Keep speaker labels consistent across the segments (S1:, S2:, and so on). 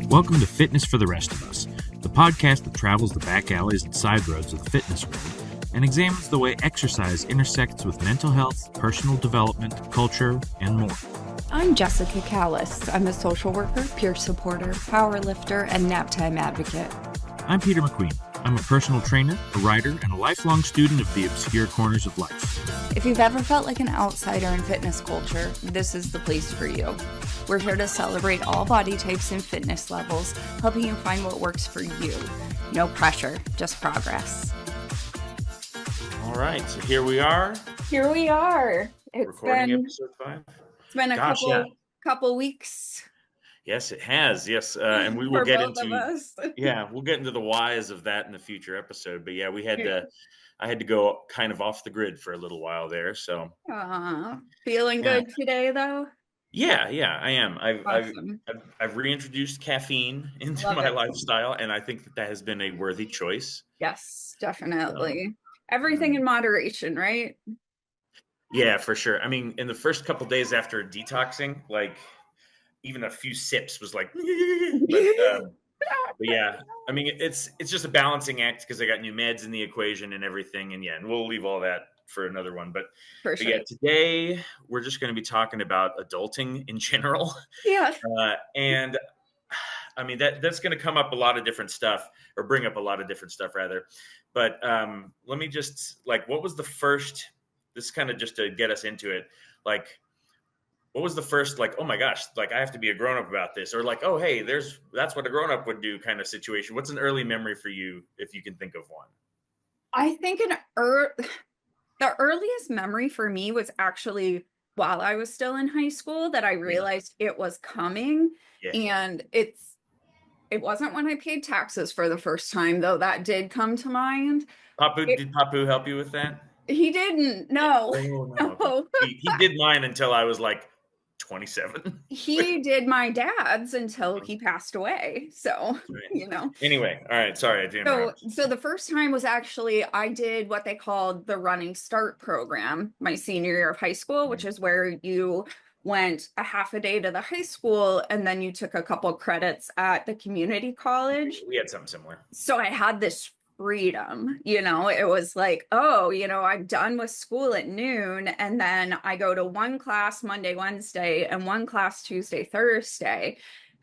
S1: Welcome to Fitness for the Rest of Us, the podcast that travels the back alleys and side roads of the fitness world and examines the way exercise intersects with mental health, personal development, culture, and more.
S2: I'm Jessica Callis. I'm a social worker, peer supporter, power lifter, and nap time advocate.
S1: I'm Peter McQueen. I'm a personal trainer, a writer, and a lifelong student of the obscure corners of life.
S2: If you've ever felt like an outsider in fitness culture, this is the place for you. We're here to celebrate all body types and fitness levels, helping you find what works for you. No pressure, just progress.
S3: All right, so here we are.
S2: Here we are.
S3: Recording episode 5.
S2: It's been a couple weeks.
S3: Yes, it has. Yes, and we will get into we'll get into the whys of that in the future episode. But yeah, I had to go kind of off the grid for a little while there. So,
S2: feeling good today though.
S3: Yeah, I am.
S2: Awesome.
S3: I've reintroduced caffeine into my lifestyle, and I think that has been a worthy choice.
S2: Yes, definitely. Everything in moderation, right?
S3: Yeah, for sure. I mean, in the first couple days after detoxing, like even a few sips was like, but yeah, I mean, it's just a balancing act because I got new meds in the equation and everything, and we'll leave all that for another one. But yeah, today we're just going to be talking about adulting in general.
S2: Yeah.
S3: And I mean, that's going to come up a lot of different stuff, or bring up a lot of different stuff rather. But let me just what was the first? This is kind of just to get us into it. What was the first, oh my gosh, I have to be a grown-up about this, or oh, hey, that's what a grown-up would do kind of situation. What's an early memory for you, if you can think of one?
S2: I think the earliest memory for me was actually while I was still in high school that I realized it was coming. Yeah. And it wasn't when I paid taxes for the first time, though that did come to mind.
S3: Did Papu help you with that?
S2: He didn't. No.
S3: Oh, no. No. He did mine until I was 27.
S2: He did my dad's until he passed away. So,
S3: right. Anyway, all right. Sorry, I didn't.
S2: So the first time was actually I did what they called the Running Start program my senior year of high school, which is where you went a half a day to the high school and then you took a couple credits at the community college.
S3: We had something similar.
S2: So I had this freedom, it was I'm done with school at noon, and then I go to one class Monday, Wednesday, and one class Tuesday, Thursday.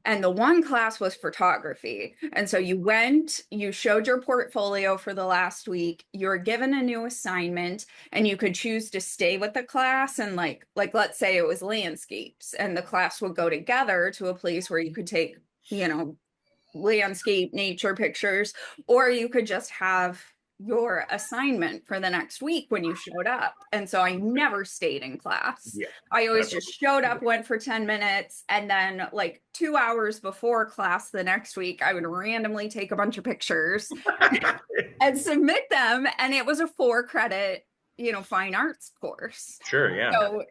S2: And the one class was photography. And so you went, you showed your portfolio for the last week, you were given a new assignment, and you could choose to stay with the class. And let's say it was landscapes, and the class would go together to a place where you could take, landscape nature pictures, or you could just have your assignment for the next week when you showed up. And so I never stayed in class. Yeah, I always just showed up, went for 10 minutes, and then 2 hours before class the next week, I would randomly take a bunch of pictures and submit them. And it was a 4-credit, fine arts course.
S3: Sure, yeah.
S2: So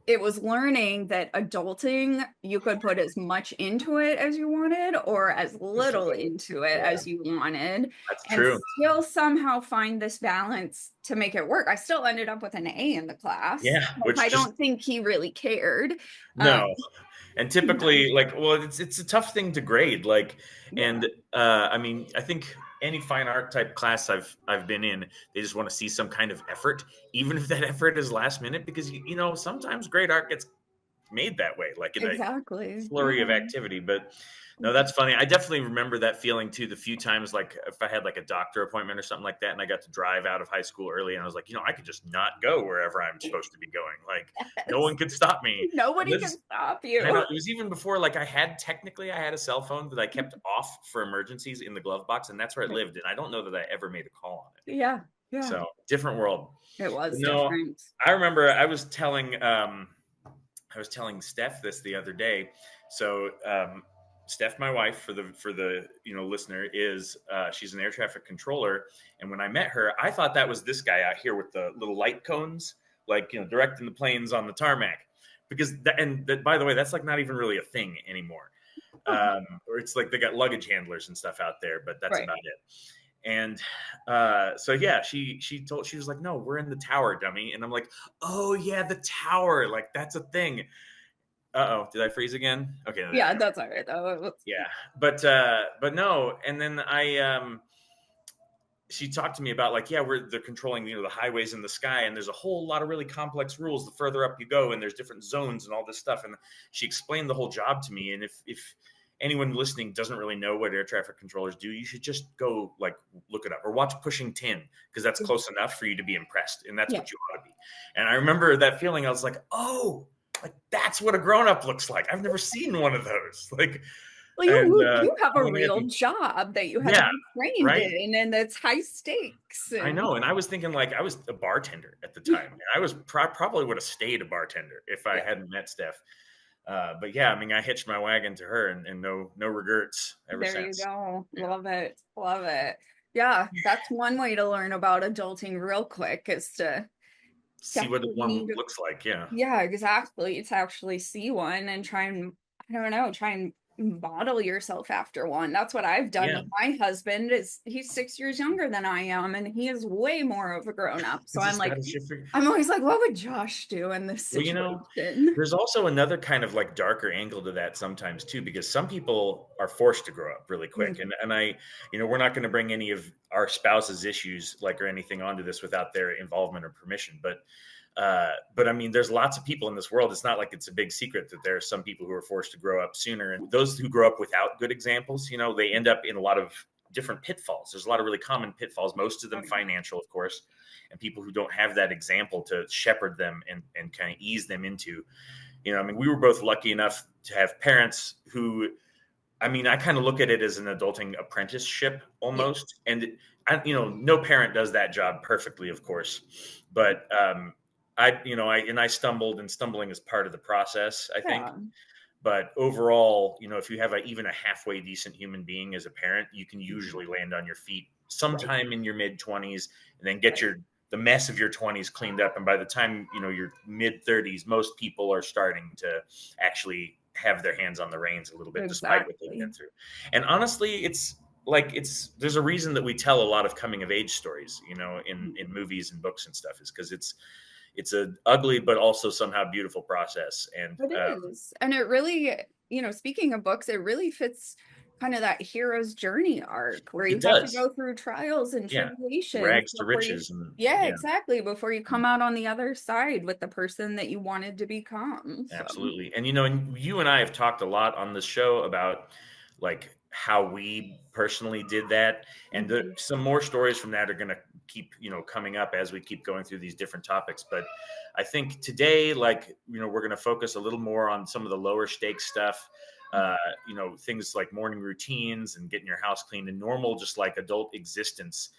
S2: it was learning that adulting, you could put as much into it as you wanted or as little into it as you wanted.
S3: That's true.
S2: And still somehow find this balance to make it work. I still ended up with an A in the class.
S3: Yeah.
S2: Which I don't think he really cared.
S3: No. And typically, it's a tough thing to grade. I mean, I think any fine art type class I've been in, they just want to see some kind of effort, even if that effort is last minute, because sometimes great art gets made that way, in a flurry of activity. But no, that's funny. I definitely remember that feeling too. The few times, if I had a doctor appointment or something like that, and I got to drive out of high school early, and I was I could just not go wherever I'm supposed to be going. No one could stop me.
S2: Nobody can stop you.
S3: I know, it was even before, I had a cell phone that I kept off for emergencies in the glove box, and that's where I lived. And I don't know that I ever made a call on it.
S2: Yeah.
S3: So different world.
S2: It was different.
S3: I remember I was telling Steph this the other day. So, Steph, my wife, for the listener, is she's an air traffic controller, and when I met her, I thought that was this guy out here with the little light cones, directing the planes on the tarmac, because by the way, that's not even really a thing anymore, or it's they got luggage handlers and stuff out there, but that's about it. And so yeah, she was like, no, we're in the tower, dummy. And I'm like, oh yeah, the tower, that's a thing. Uh-oh, did I freeze again? Okay.
S2: Yeah, that's all right though.
S3: Yeah. But no. And then she talked to me about like, yeah, they're controlling, the highways in the sky, and there's a whole lot of really complex rules the further up you go, and there's different zones and all this stuff. And she explained the whole job to me. And if anyone listening doesn't really know what air traffic controllers do, you should just go like look it up or watch Pushing Tin, because that's close enough for you to be impressed, and that's what you ought to be. And I remember that feeling. I was like, oh, like that's what a grown-up looks like. I've never seen one of those. Like,
S2: well, you have a real job that you have to be trained in, and it's high stakes.
S3: I know. And I was thinking like I was a bartender at the time. And I was probably would have stayed a bartender if I hadn't met Steph. But yeah, I mean, I hitched my wagon to her, and no regrets ever since.
S2: There you go. Yeah. Love it. Yeah, that's one way to learn about adulting real quick, is to
S3: see what one looks like.
S2: Yeah, exactly. To actually see one and try and model yourself after one. That's what I've done with my husband. He's 6 years younger than I am, and he is way more of a grown-up. So I'm always like, what would Josh do in this situation?
S3: Well, there's also another kind of like darker angle to that sometimes too, because some people are forced to grow up really quick. And I, we're not going to bring any of our spouse's issues like or anything onto this without their involvement or permission. But I mean, there's lots of people in this world. It's not like it's a big secret that there are some people who are forced to grow up sooner. And those who grow up without good examples, they end up in a lot of different pitfalls. There's a lot of really common pitfalls, most of them financial, of course, and people who don't have that example to shepherd them and kind of ease them into, I mean, we were both lucky enough to have parents who, I mean, I kind of look at it as an adulting apprenticeship almost. And, no parent does that job perfectly, of course, but, I stumbled, and stumbling is part of the process, I think. But overall, if you have even a halfway decent human being as a parent, you can usually land on your feet sometime in your mid-20s, and then get the mess of your 20s cleaned up. And by the time, your mid-30s, most people are starting to actually have their hands on the reins a little bit, despite what they've been through. And honestly, there's a reason that we tell a lot of coming of age stories, in movies and books and stuff, is because it's an ugly but also somehow beautiful process. And
S2: it is. And it really, speaking of books, it really fits kind of that hero's journey arc where you have to go through trials and tribulations,
S3: rags to riches.
S2: Exactly, before you come out on the other side with the person that you wanted to become.
S3: Absolutely. And and you and I have talked a lot on this show about like how we personally did that, and some more stories from that are going to keep coming up as we keep going through these different topics. But I think today, like, we're going to focus a little more on some of the lower stakes stuff, things like morning routines and getting your house clean and normal, just like adult existence.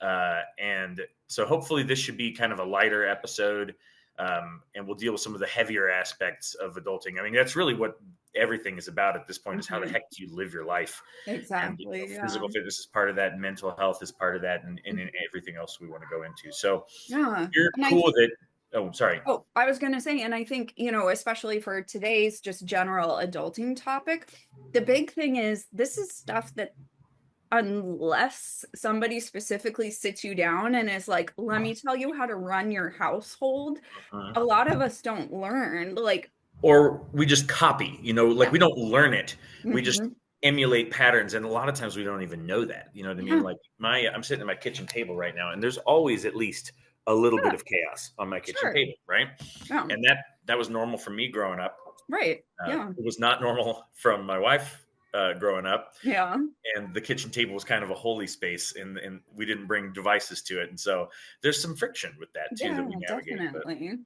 S3: And so hopefully this should be kind of a lighter episode, and we'll deal with some of the heavier aspects of adulting. I mean, that's really what everything is about at this point, is how the heck do you live your life?
S2: Exactly.
S3: And, physical fitness is part of that, and mental health is part of that, and everything else we want to go into. So you're cool with it. Oh, sorry.
S2: Oh, I was going to say, and I think, especially for today's just general adulting topic, the big thing is this is stuff that, unless somebody specifically sits you down and is like, let me tell you how to run your household, a lot of us don't learn.
S3: Or we just copy, we don't learn it. We just emulate patterns. And a lot of times we don't even know that, you know what I mean? Like I'm sitting at my kitchen table right now, and there's always at least a little bit of chaos on my kitchen table. Right. And that was normal for me growing up.
S2: Right.
S3: It was not normal from my wife growing up.
S2: Yeah.
S3: And the kitchen table was kind of a holy space, and we didn't bring devices to it. And so there's some friction with that too, that we navigate.
S2: Definitely.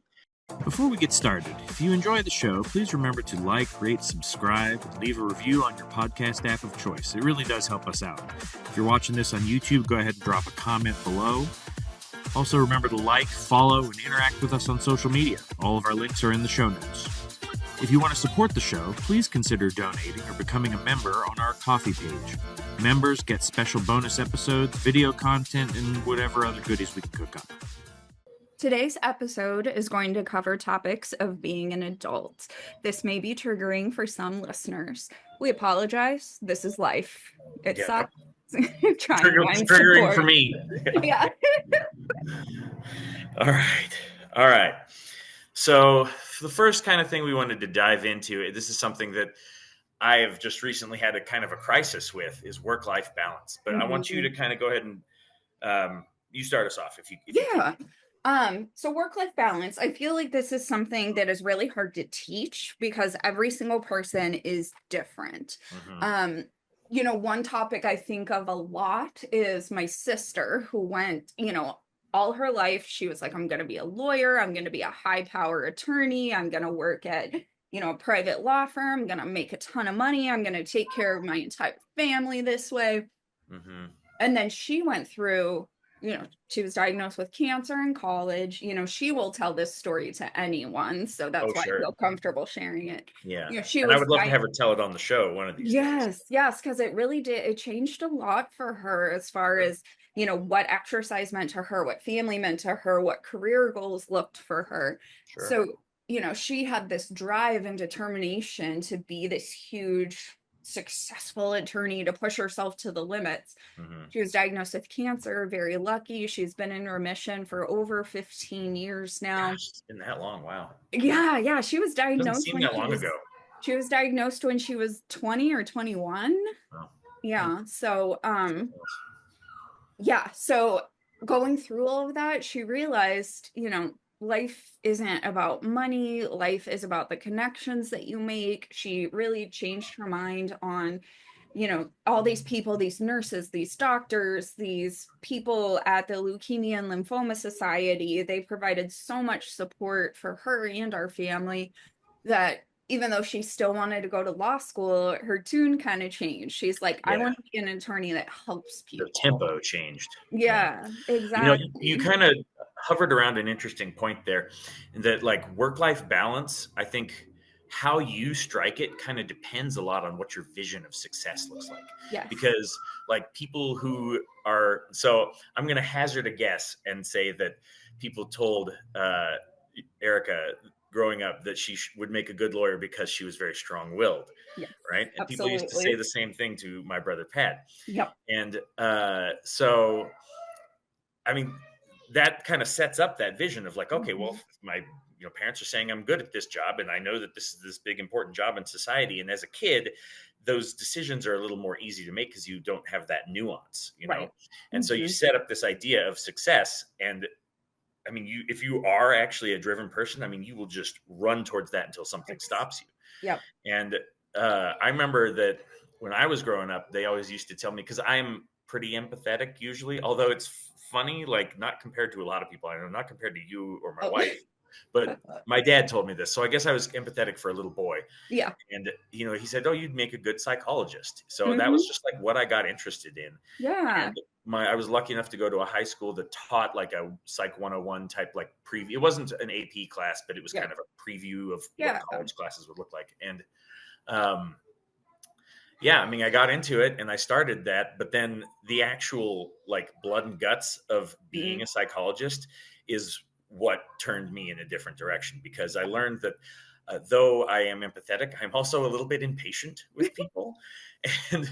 S1: Before we get started, if you enjoy the show, please remember to like, rate, subscribe, and leave a review on your podcast app of choice. It really does help us out. If you're watching this on YouTube, go ahead and drop a comment below. Also, remember to like, follow, and interact with us on social media. All of our links are in the show notes. If you want to support the show, please consider donating or becoming a member on our Ko-fi page. Members get special bonus episodes, video content, and whatever other goodies we can cook up.
S2: Today's episode is going to cover topics of being an adult. This may be triggering for some listeners. We apologize. This is life. It sucks.
S3: Triggering for me.
S2: Yeah.
S3: All right. So the first kind of thing we wanted to dive into, this is something that I have just recently had a kind of a crisis with, is work-life balance. But I want you
S2: Mhm.
S3: to kind of go ahead and you start us off if you
S2: Yeah.
S3: can.
S2: So work-life balance, I feel like this is something that is really hard to teach because every single person is different.
S3: Mm-hmm.
S2: Um, one topic I think of a lot is my sister who went, all her life, she was like, I'm going to be a lawyer, I'm going to be a high power attorney, I'm going to work at, a private law firm, I'm going to make a ton of money, I'm going to take care of my entire family this way.
S3: Mm-hmm.
S2: And then she went through, she was diagnosed with cancer in college. She will tell this story to anyone. So
S3: Oh,
S2: that's why I
S3: sure.
S2: feel comfortable sharing it.
S3: Yeah.
S2: She
S3: And I
S2: was
S3: would love to have her tell it on the show one of these days.
S2: yes, because it really did. It changed a lot for her as far as, what exercise meant to her, what family meant to her, what career goals looked for her.
S3: Sure.
S2: So, she had this drive and determination to be this huge, successful attorney, to push herself to the limits.
S3: Mm-hmm.
S2: She was diagnosed with cancer, very lucky. She's been in remission for over 15 years now.
S3: Gosh, it's been that long. Wow.
S2: Yeah, she was
S3: Doesn't
S2: diagnosed
S3: seem
S2: when
S3: that long ago.
S2: she was diagnosed when she was 20 or 21.
S3: Wow.
S2: Yeah. So, yeah. So going through all of that, she realized, life isn't about money. Life is about the connections that you make. She really changed her mind on, all these people, these nurses, these doctors, these people at the Leukemia and Lymphoma Society. They provided so much support for her and our family that even though she still wanted to go to law school, her tune kind of changed. She's like, I
S3: Yeah.
S2: want to be an attorney that helps
S3: The
S2: people.
S3: tempo changed. Yeah.
S2: Yeah,
S3: You
S2: exactly.
S3: kind of hovered around an interesting point there, that like work-life balance, I think how you strike it kind of depends a lot on what your vision of success looks like.
S2: Yes.
S3: Because like people who are, so I'm going to hazard a guess and say that people told Erica growing up that she would make a good lawyer because she was very strong-willed,
S2: Yes.
S3: right? And people used to say
S2: Absolutely.
S3: the same thing to my brother Pat.
S2: Yep.
S3: And so I mean, that kind of sets up that vision of like, okay, well,
S2: Mhm.
S3: if my parents are saying I'm good at this job, and I know that this is this big important job in society. And as a kid, those decisions are a little more easy to make because you don't have that nuance,
S2: Right.
S3: And so you
S2: Hmm.
S3: set up this idea of success, and I mean, if you are actually a driven person, I mean, you will just run towards that until something
S2: Yes.
S3: stops you.
S2: Yep.
S3: And I remember that when I was growing up, they always used to tell me, because I'm pretty empathetic usually, although it's funny, like not compared to a lot of people I know, not compared to you or my
S2: Oh.
S3: wife, but my dad told me this. So I guess I was empathetic for a little boy.
S2: Yeah.
S3: And, he said, oh, you'd make a good psychologist. So that was
S2: Hmm.
S3: just like what I got interested in.
S2: Yeah.
S3: And I was lucky enough to go to a high school that taught like a Psych 101 type like preview. It wasn't an AP class, but it was
S2: Yeah.
S3: kind of a preview of what
S2: Yeah.
S3: college classes would look like. And um, yeah, I mean, I got into it and I started that, but then the actual like blood and guts of being
S2: Mhm.
S3: a psychologist is what turned me in a different direction, because I learned that though I am empathetic, I'm also a little bit impatient with people. And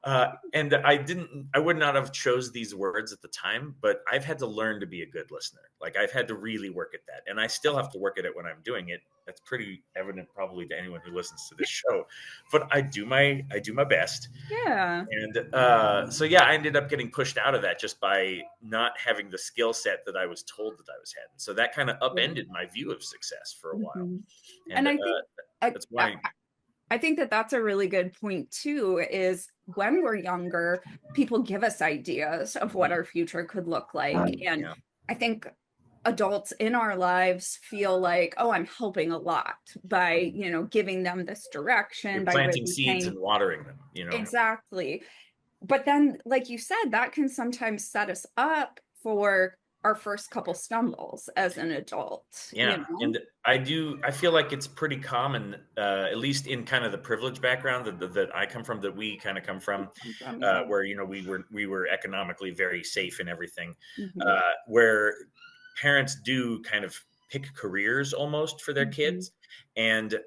S3: I would not have chose these words at the time, but I've had to learn to be a good listener. Like I've had to really work at that, and I still have to work at it when I'm doing it. That's pretty evident probably to anyone who listens to this show, but I do my best.
S2: Yeah.
S3: And so yeah, I ended up getting pushed out of that just by not having the skill set that I was told that I was having. So that kind of upended my view of success for a while.
S2: Mhm.
S3: And
S2: And I think I,
S3: that's
S2: I
S3: why.
S2: I think that that's a really good point too, is when we're younger, people give us ideas of what
S3: Mhm.
S2: our future could look like. And
S3: Yeah,
S2: I think adults in our lives feel like, oh, I'm helping a lot by, giving them this direction,
S3: you're
S2: by
S3: planting
S2: really
S3: seeds
S2: saying
S3: and watering them.
S2: exactly. But then, like you said, that can sometimes set us up for our first couple stumbles as an adult,
S3: Yeah, and I feel like it's pretty common, at least in kind of the privileged background that I come from, that we kind of come from,
S2: From, yeah.
S3: where we were economically very safe and everything,
S2: Hmm.
S3: where parents do kind of pick careers almost for their
S2: Hmm.
S3: kids, and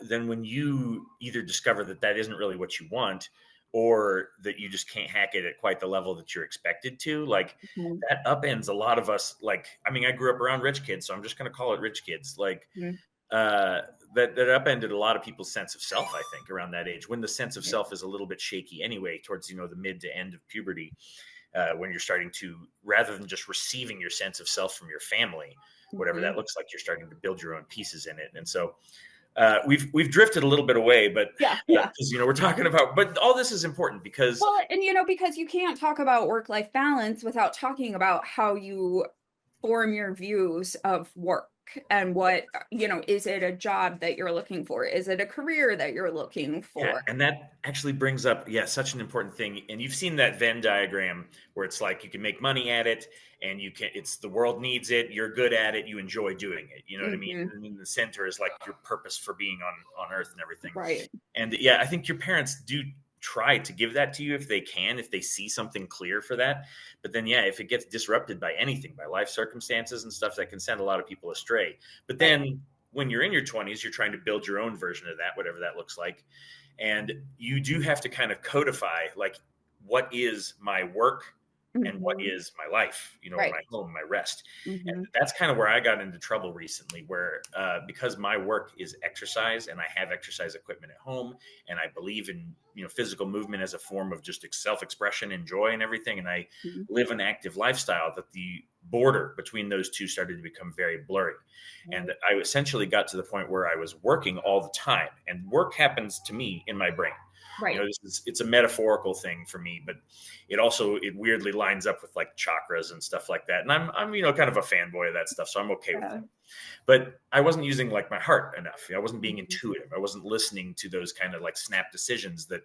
S3: then when you either discover that that isn't really what you want, or that you just can't hack it at quite the level that you're expected to, like
S2: Hmm.
S3: that upends a lot of us. Like, I mean, I grew up around rich kids, so I'm just going to call it rich kids. Like, that upended a lot of people's sense of self, I think, around that age, when the sense of self is a little bit shaky anyway, towards, the mid to end of puberty, when you're starting to, rather than just receiving your sense of self from your family, whatever that looks like, you're starting to build your own pieces in it. And so we've drifted a little bit away, but because we're talking about, but all this is important because
S2: because you can't talk about work-life balance without talking about how you form your views of work and what, is it a job that you're looking for? Is it a career that you're looking for?
S3: Yeah, and that actually brings up, such an important thing. And you've seen that Venn diagram where it's like you can make money at it, and it's the world needs it, you're good at it, you enjoy doing it. You know what I mean? And in the center is like your purpose for being on Earth and everything.
S2: Right.
S3: And I think your parents do try to give that to you if they can, if they see something clear for that. But then, if it gets disrupted by anything, by life circumstances and stuff, that can send a lot of people astray. But then when you're in your 20s, you're trying to build your own version of that, whatever that looks like. And you do have to kind of codify, like, what is my work and what is my life, my home, my rest. And that's kind of where I got into trouble recently, where because my work is exercise and I have exercise equipment at home, and I believe in physical movement as a form of just self-expression and joy and everything, and I live an active lifestyle, that the border between those two started to become very blurry. And I essentially got to the point where I was working all the time, and work happens to me in my brain.
S2: Right.
S3: It's a metaphorical thing for me, but it weirdly lines up with like chakras and stuff like that. And I'm kind of a fanboy of that stuff, so I'm okay with that. But I wasn't using like my heart enough. I wasn't being intuitive. I wasn't listening to those kind of like snap decisions that,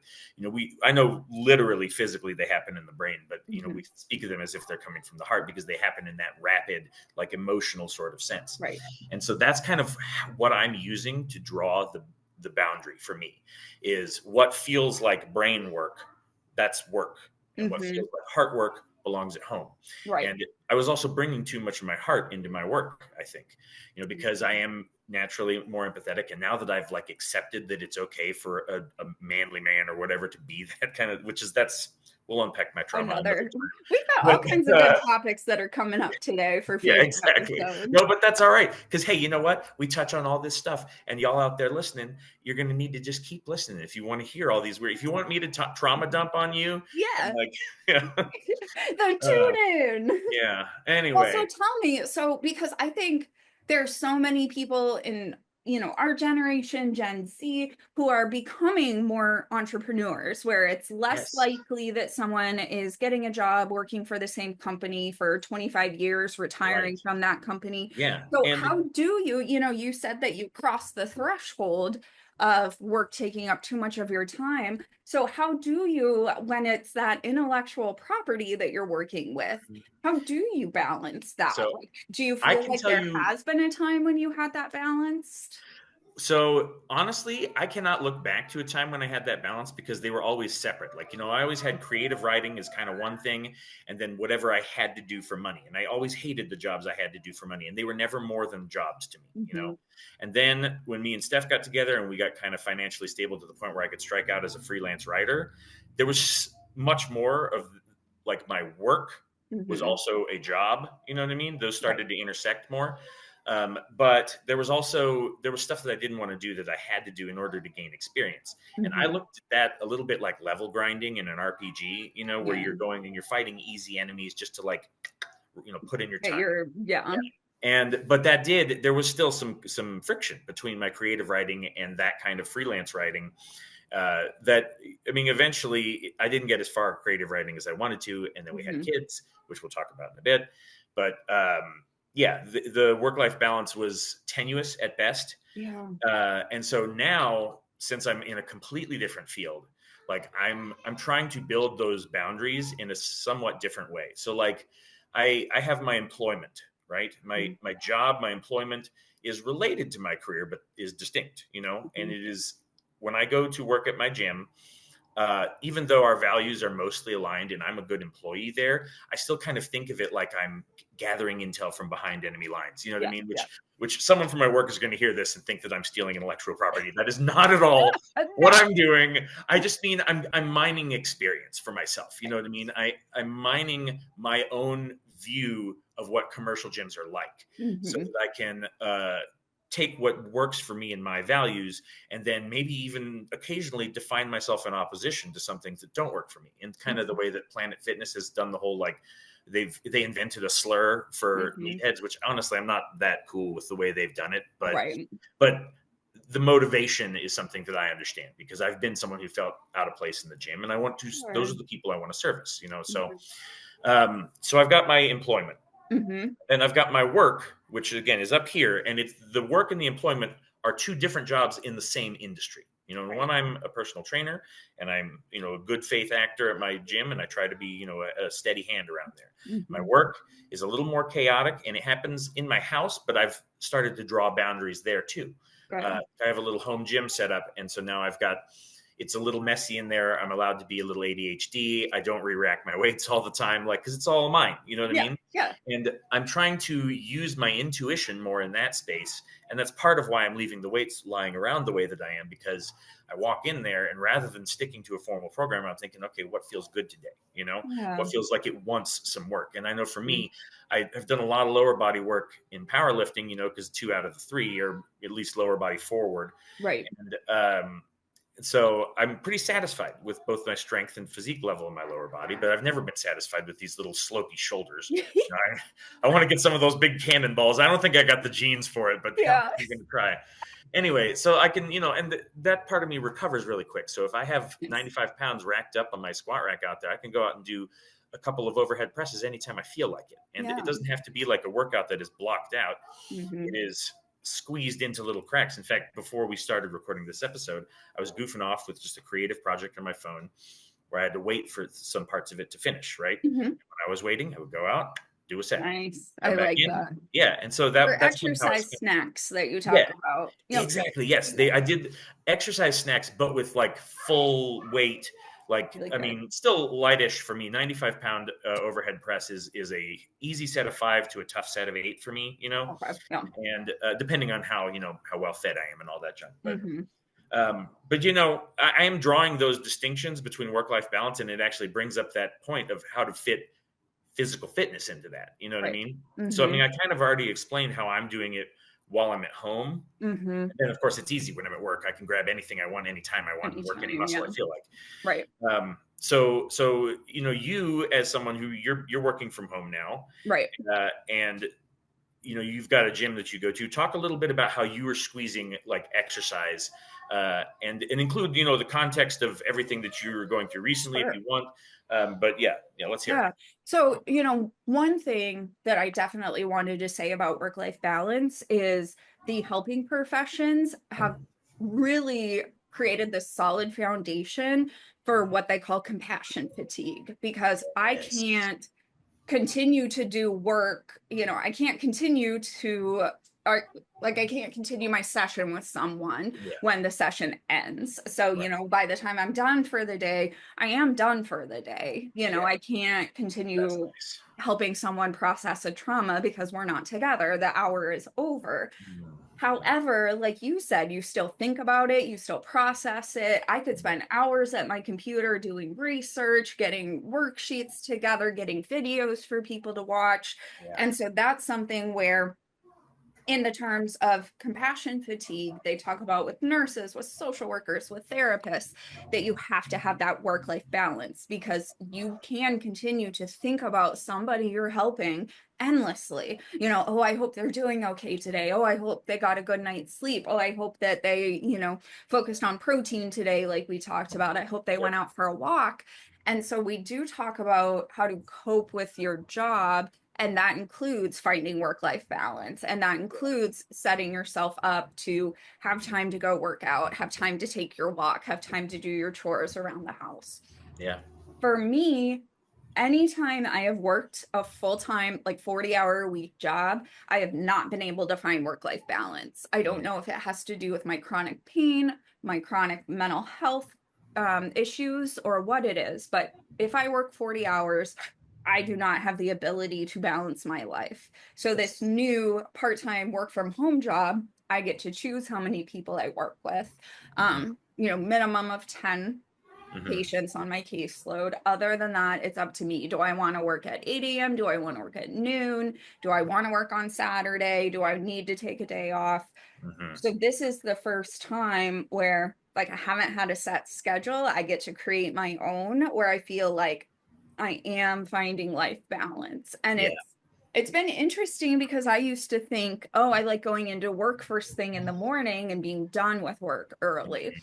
S3: I know literally physically they happen in the brain, but we speak of them as if they're coming from the heart because they happen in that rapid, like emotional sort of sense.
S2: Right.
S3: And so that's kind of what I'm using to draw the boundary for me, is what feels like brain work, that's work. And what feels like heart work belongs at home.
S2: Right.
S3: And I was also bringing too much of my heart into my work, I think, because I am naturally more empathetic. And now that I've like accepted that it's okay for a manly man or whatever to be that kind of, we'll unpack my trauma.
S2: We've got all kinds of good topics that are coming up today for future
S3: exactly.
S2: episodes.
S3: No, but that's all right. Because hey, you know what? We touch on all this stuff, and y'all out there listening, you're going to need to just keep listening if you want to hear all these weird. If you want me to trauma dump on you,
S2: then tune in.
S3: Anyway,
S2: well, so tell me. So because I think there's so many people in our generation, Gen Z, who are becoming more entrepreneurs, where it's less likely that someone is getting a job working for the same company for 25 years, retiring from that company. So how do you said that you crossed the threshold of work taking up too much of your time. So how do you, when it's that intellectual property that you're working with, how do you balance that?
S3: So
S2: do you feel like there has been a time when you had that balanced?
S3: So honestly, I cannot look back to a time when I had that balance, because they were always separate. Like, I always had creative writing as kind of one thing, and then whatever I had to do for money. And I always hated the jobs I had to do for money, and they were never more than jobs to me, And then when me and Steph got together and we got kind of financially stable to the point where I could strike out as a freelance writer, there was much more of like my work was also a job. You know what I mean? Those started to intersect more. But there was stuff that I didn't want to do that I had to do in order to gain experience. And I looked at that a little bit like level grinding in an RPG, where you're going and you're fighting easy enemies just to like, put in your time. But there was still some friction between my creative writing and that kind of freelance writing. Eventually I didn't get as far creative writing as I wanted to. And then we had kids, which we'll talk about in a bit. But, the work-life balance was tenuous at best. And so now, since I'm in a completely different field, like I'm trying to build those boundaries in a somewhat different way. So like I have my employment, right? My job, my employment is related to my career, but is distinct, and it is when I go to work at my gym, even though our values are mostly aligned and I'm a good employee there, I still kind of think of it like I'm gathering intel from behind enemy lines. You know what I mean? Which someone from my work is going to hear this and think that I'm stealing intellectual property. That is not at all what I'm doing. I just mean I'm mining experience for myself. You know what I mean? I'm mining my own view of what commercial gyms are like, so that I can take what works for me and my values, and then maybe even occasionally define myself in opposition to some things that don't work for me. And kind of the way that Planet Fitness has done the whole, like, they invented a slur for meatheads, which honestly I'm not that cool with the way they've done it, but the motivation is something that I understand, because I've been someone who felt out of place in the gym, and I want to. Those are the people I want to service. So I've got my employment, and I've got my work, which again is up here, and it's the work and the employment are two different jobs in the same industry. One, I'm a personal trainer, and I'm, a good faith actor at my gym, and I try to be, a steady hand around there. My work is a little more chaotic, and it happens in my house, but I've started to draw boundaries there too. I have a little home gym set up, and so now it's a little messy in there. I'm allowed to be a little ADHD. I don't re-rack my weights all the time, because it's all mine. You know what I mean?
S2: Yeah.
S3: And I'm trying to use my intuition more in that space. And that's part of why I'm leaving the weights lying around the way that I am, because I walk in there, and rather than sticking to a formal program, I'm thinking, okay, what feels good today? What feels like it wants some work? And I know for me, I've done a lot of lower body work in powerlifting, because 2 out of the 3 are at least lower body forward.
S2: Right.
S3: And, so I'm pretty satisfied with both my strength and physique level in my lower body, but I've never been satisfied with these little slopey shoulders. I want to get some of those big cannonballs. I don't think I got the genes for it, but I'm going to try. Anyway, so I can, and that part of me recovers really quick. So if I have 95 pounds racked up on my squat rack out there, I can go out and do a couple of overhead presses anytime I feel like it. And it doesn't have to be like a workout that is blocked out. It is squeezed into little cracks. In fact, before we started recording this episode, I was goofing off with just a creative project on my phone where I had to wait for some parts of it to finish, right? When I was waiting, I would go out, do a set.
S2: Nice. I like that.
S3: Yeah. And so that's
S2: exercise snacks that you talk about.
S3: Exactly. Yes. I did exercise snacks, but with like full weight. I mean, still lightish for me. 95-pound overhead press is a easy set of 5 to a tough set of 8 for me, and depending on how well fed I am and all that junk. But I am drawing those distinctions between work-life balance, and it actually brings up that point of how to fit physical fitness into that. You know what I mean? So, I mean, I kind of already explained how I'm doing it while I'm at home. And then, of course, it's easy when I'm at work. I can grab anything I want, anytime I want, and work any muscle I feel like.
S2: Right.
S3: So you as someone who you're working from home now,
S2: right?
S3: And you've got a gym that you go to. Talk a little bit about how you are squeezing like exercise, and include the context of everything that you're going through recently, if you want. But let's hear it.
S2: So, one thing that I definitely wanted to say about work-life balance is the helping professions have really created this solid foundation for what they call compassion fatigue, because I can't continue to do work. I can't continue to I can't continue my session with someone when the session ends. So, by the time I'm done for the day, I am done for the day. I can't continue helping someone process a trauma because we're not together. The hour is over. However, like you said, you still think about it, you still process it. I could spend hours at my computer doing research, getting worksheets together, getting videos for people to watch. And so that's something where, in the terms of compassion fatigue, they talk about with nurses, with social workers, with therapists, that you have to have that work-life balance, because you can continue to think about somebody you're helping endlessly. Oh, I hope they're doing okay today. Oh, I hope they got a good night's sleep. Oh, I hope that they, focused on protein today, like we talked about. I hope they went out for a walk. And so we do talk about how to cope with your job. And that includes finding work-life balance. And that includes setting yourself up to have time to go work out, have time to take your walk, have time to do your chores around the house.
S3: Yeah.
S2: For me, anytime I have worked a full-time, like 40-hour-a-week job, I have not been able to find work-life balance. I don't know if it has to do with my chronic pain, my chronic mental health issues, or what it is. But if I work 40 hours, I do not have the ability to balance my life. So this new part-time work from home job, I get to choose how many people I work with. Minimum of 10 patients on my caseload. Other than that, it's up to me. Do I want to work at 8 a.m.? Do I want to work at noon? Do I want to work on Saturday? Do I need to take a day off?
S3: Hmm.
S2: So this is the first time where like I haven't had a set schedule. I get to create my own where I feel like I am finding life balance. And
S3: Yeah.
S2: it's been interesting because I used to think, oh, I like going into work first thing in the morning and being done with work early.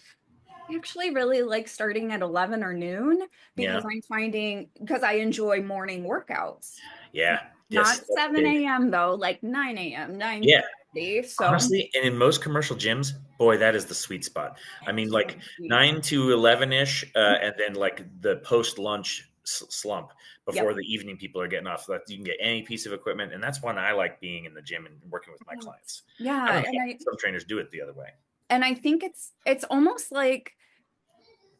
S2: I actually really like starting at 11 or noon
S3: Yeah.
S2: because I'm finding because I enjoy morning workouts.
S3: Yeah. Yes.
S2: Not
S3: That's
S2: 7
S3: big.
S2: a.m. though, like 9 a.m.,
S3: Yeah.
S2: 9:30. So
S3: Honestly, and in most commercial gyms, boy, that is the sweet spot. I mean,
S2: it's
S3: like
S2: so sweet.
S3: 9 to 11-ish, and then like the post-lunch slump before
S2: Yep.
S3: the evening people are getting off. That you can get any piece of equipment, and that's when I like being in the gym and working with my clients. I
S2: Yeah,
S3: don't know. Some trainers do it the other way.
S2: and I think it's almost like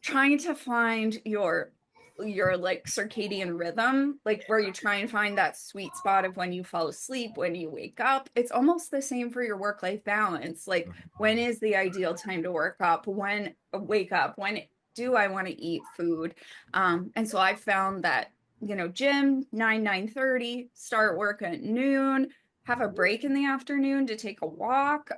S2: trying to find your like circadian rhythm, like where you try and find that sweet spot of when you fall asleep, when you wake up. It's almost the same for your work-life balance. Like when is the ideal time to wake up? When do I want to eat food? And so I found that, gym 9:30, start work at noon, have a break in the afternoon to take a walk.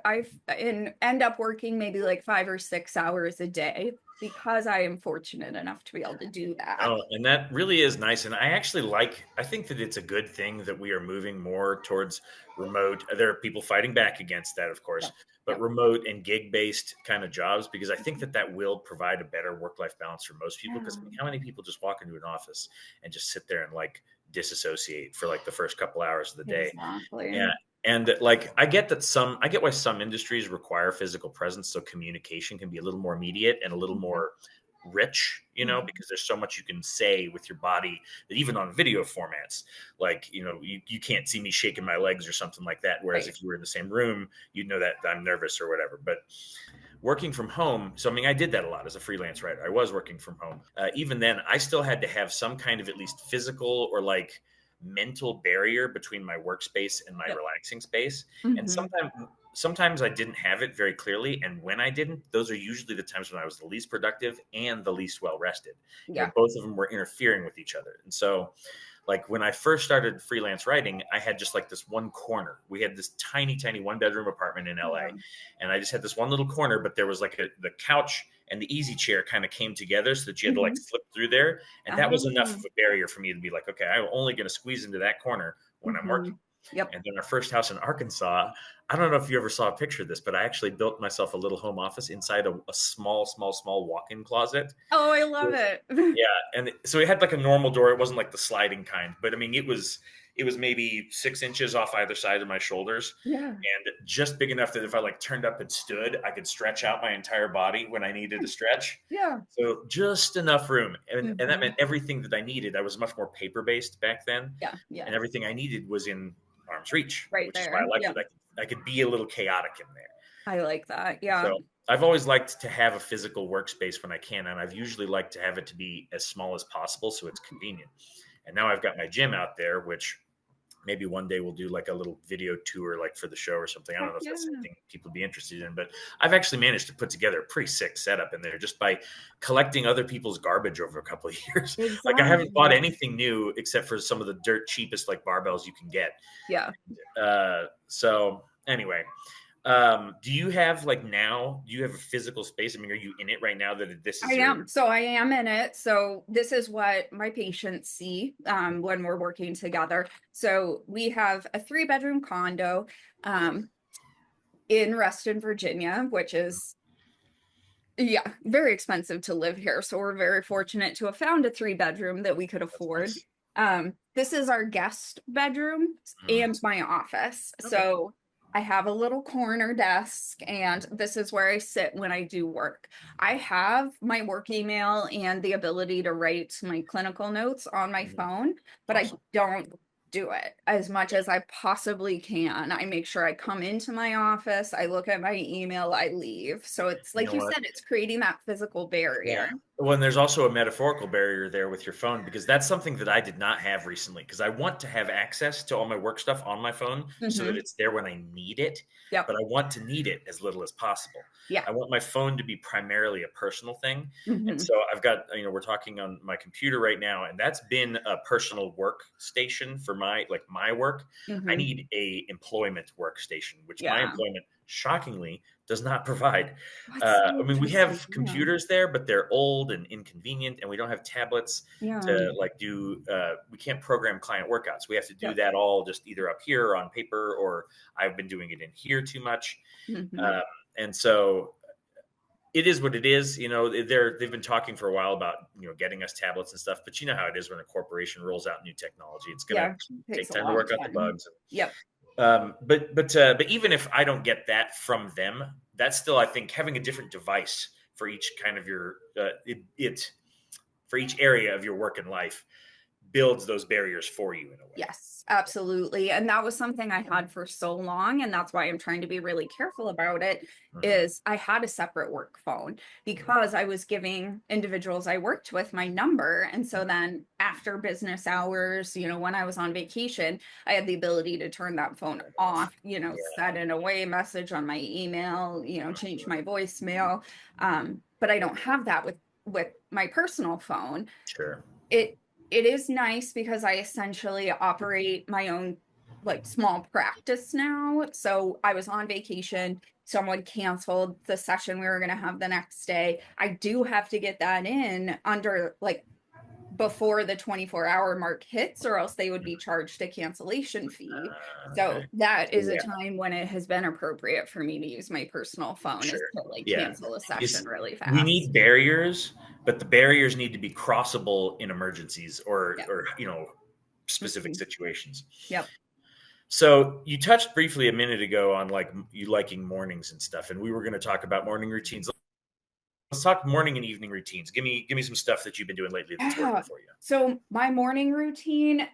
S2: And end up working maybe like 5 or 6 hours a day because I am fortunate enough to be able to do that.
S3: Oh, and that really is nice. And I think that it's a good thing that we are moving more towards remote. There are people fighting back against that, of course,
S2: Yep.
S3: but
S2: Yep.
S3: remote and gig based kind of jobs, because I think that that will provide a better work life balance for most people. Because I mean,
S2: Yeah,
S3: how many people just walk into an office and just sit there and like disassociate for like the first couple hours of the day?
S2: exactly.
S3: Yeah. And like, I get why some industries require physical presence. So communication can be a little more immediate and a little
S2: Mhm.
S3: more rich,
S2: Mhm.
S3: because there's so much you can say with your body that even on video formats, like, you can't see me shaking my legs or something like that. Whereas
S2: Right.
S3: if you were in the same room, you'd know that I'm nervous or whatever. But working from home, so I mean, I did that a lot as a freelance writer. I was working from home. Even then, I still had to have some kind of at least physical or like mental barrier between my workspace and my
S2: Yep.
S3: relaxing space. And
S2: Hmm.
S3: sometimes I didn't have it very clearly. And when I didn't, those are usually the times when I was the least productive and the least well rested.
S2: Yeah.
S3: Both of them were interfering with each other. And so, like when I first started freelance writing, I had just like this one corner. We had this tiny, tiny 1 bedroom apartment in LA,
S2: Yeah.
S3: and I just had this one little corner. But there was like the couch and the easy chair kind of came together, so that you had to like
S2: Hmm.
S3: flip through there, and that was enough of
S2: Um,
S3: a barrier for me to be like, okay, I'm only going to squeeze into that corner when I'm
S2: hmm.
S3: working.
S2: Yep.
S3: And then our first house in Arkansas, I don't know if you ever saw a picture of this, but I actually built myself a little home office inside a small, small, small walk-in closet.
S2: Oh, I love it.
S3: Yeah, and so it had like a normal door. It wasn't like the sliding kind, but I mean, it was maybe 6 inches off either side of my shoulders,
S2: Yeah.
S3: and just big enough that if I like turned up and stood, I could stretch out my entire body when I needed to stretch.
S2: Yeah.
S3: So just enough room, and that
S2: Hmm.
S3: meant everything that I needed. I was much more paper based back then,
S2: Yeah. Yeah.
S3: and everything I needed was in arm's reach,
S2: Right
S3: which is why I
S2: there.
S3: liked
S2: Yeah.
S3: it. I could be a little chaotic in there.
S2: I like that. Yeah.
S3: So I've always liked to have a physical workspace when I can, and I've usually liked to have it to be as small as possible so it's convenient. And now I've got my gym out there, which maybe one day we'll do like a little video tour, like for the show or something. I don't
S2: Heck
S3: know if
S2: yeah.
S3: that's anything people would be interested in, but I've actually managed to put together a pretty sick setup in there just by collecting other people's garbage over a couple of years. Like I haven't bought
S2: Exactly.
S3: anything new except for some of the dirt cheapest like barbells you can get.
S2: Yeah.
S3: So anyway, do you have like now? Do you have a physical space? I mean, are you in it right now? That this
S2: I
S3: is your
S2: am. So I am in it. So this is what my patients see when we're working together. So we have a 3-bedroom condo um, in Reston, Virginia, which is, yeah, very expensive to live here. So we're very fortunate to have found a 3-bedroom that we could
S3: that's
S2: afford.
S3: nice.
S2: This is our guest bedroom
S3: Mm,
S2: and my office.
S3: okay.
S2: So I have a little corner desk, and this is where I sit when I do work. I have my work email and the ability to write my clinical notes on my
S3: Mhm.
S2: phone, but I
S3: Awesome.
S2: don't do it as much as I possibly can. I make sure I come into my office, I look at my email, I leave. So it's
S3: You
S2: like
S3: know
S2: you
S3: what?
S2: said, it's creating that physical
S3: Yeah.
S2: barrier.
S3: Well, and there's also a metaphorical barrier there with your phone, because that's something that I did not have recently, because I want to have access to all my work stuff on my phone so that
S2: Hmm.
S3: it's there when I need it,
S2: Yep.
S3: but I want to need it as little as possible.
S2: Yeah.
S3: I want my phone to be primarily a personal thing. And
S2: Hmm.
S3: so I've got, we're talking on my computer right now, and that's been a personal workstation for my work. I
S2: Hmm.
S3: need a employment workstation, which my
S2: Yeah.
S3: employment shockingly does not provide.
S2: That's so
S3: I mean, we
S2: interesting.
S3: have
S2: Yeah.
S3: computers there, but they're old and inconvenient, and we don't have tablets
S2: Yeah.
S3: to like do. We can't program client workouts. We have to do
S2: Yep.
S3: that all just either up here or on paper, or I've been doing it in here too much.
S2: Hmm.
S3: Um, and so it is what it is. They've been talking for a while about getting us tablets and stuff, but you know how it is when a corporation rolls out new technology. It's gonna
S2: Yeah.
S3: take
S2: Takes a
S3: time to
S2: long
S3: work out the
S2: time.
S3: bugs.
S2: Yep.
S3: But even if I don't get that from them, that's still, I think, having a different device for each kind of your for each area of your work and life builds those barriers for you in a way.
S2: Yes, absolutely. And that was something I had for so long, and that's why I'm trying to be really careful about it,
S3: Mhm.
S2: is I had a separate work phone because I was giving individuals I worked with my number. And so then after business hours, when I was on vacation, I had the ability to turn that phone off,
S3: Yeah,
S2: set an away message on my email, change my voicemail. But I don't have that with my personal phone.
S3: sure.
S2: It it is nice because I essentially operate my own like small practice now. So I was on vacation, someone canceled the session we were going to have the next day. I do have to get that in under like before the 24-hour mark hits, or else they would be charged a cancellation fee.
S3: Okay.
S2: So that is a
S3: Yeah,
S2: time when it has been appropriate for me to use my personal phone, is
S3: sure.
S2: to like
S3: Yeah.
S2: cancel a session
S3: It's
S2: really
S3: We
S2: fast.
S3: need barriers, but the barriers need to be crossable in emergencies or
S2: Yeah.
S3: specific
S2: Mhm.
S3: situations.
S2: Yep.
S3: So you touched briefly a minute ago on like you liking mornings and stuff, and we were going to talk about morning routines. Let's talk morning and evening routines. Give me some stuff that you've been doing lately that's working
S2: Yeah.
S3: for you.
S2: So my morning routine,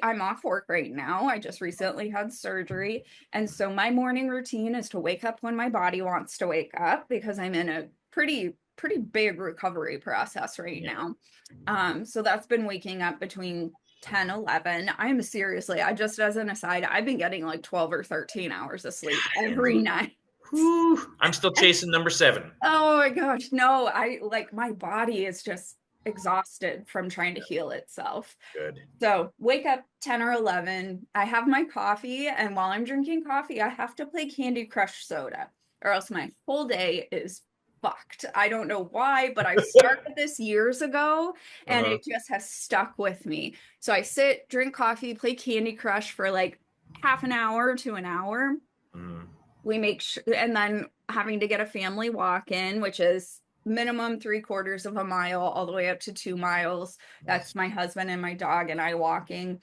S2: I'm off work right now. I just recently had surgery. And so my morning routine is to wake up when my body wants to wake up because I'm in a pretty big recovery process right
S3: Yeah.
S2: now. So that's been waking up between 10, 11. I'm seriously, I just as an aside, I've been getting like 12 or 13 hours of sleep every night.
S3: Whew. I'm still chasing number 7.
S2: Oh my gosh, no, I like my body is just exhausted from trying to heal itself.
S3: Good.
S2: So wake up 10 or 11. I have my coffee, and while I'm drinking coffee, I have to play Candy Crush Soda, or else my whole day is fucked. I don't know why, but I started this years ago and
S3: Uh-huh.
S2: it just has stuck with me. So I sit, drink coffee, play Candy Crush for like half an hour to an hour.
S3: Mm.
S2: We make sure, and then having to get a family walk in, which is minimum 3/4 of a mile all the way up to 2 miles. That's
S3: Nice.
S2: my husband and my dog and I walking.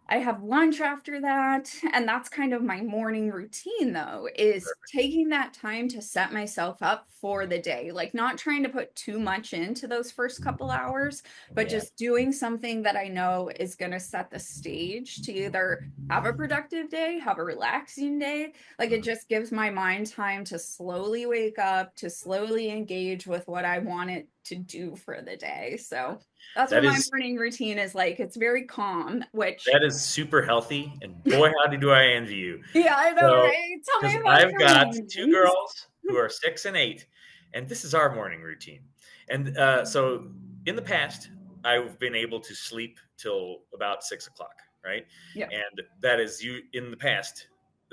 S2: I have lunch after that, and that's kind of my morning routine though, is taking that time to set myself up for the day. Like not trying to put too much into those first couple hours, but
S3: Yeah.
S2: just doing something that I know is going to set the stage to either have a productive day, have a relaxing day. Like it
S3: Mhm.
S2: just gives my mind time to slowly wake up, to slowly engage with what I want it to do for the day. So that's what
S3: That
S2: my
S3: is
S2: morning routine is like. It's very calm, which,
S3: that is super healthy, and boy, howdy do I envy you.
S2: yeah, I know,
S3: So,
S2: right? Tell me
S3: because
S2: about
S3: I've
S2: your
S3: got 2
S2: mornings.
S3: girls who are 6 and 8, and this is our morning routine. And so in the past, I've been able to sleep till about 6 o'clock, right?
S2: Yeah.
S3: And that is you in the past.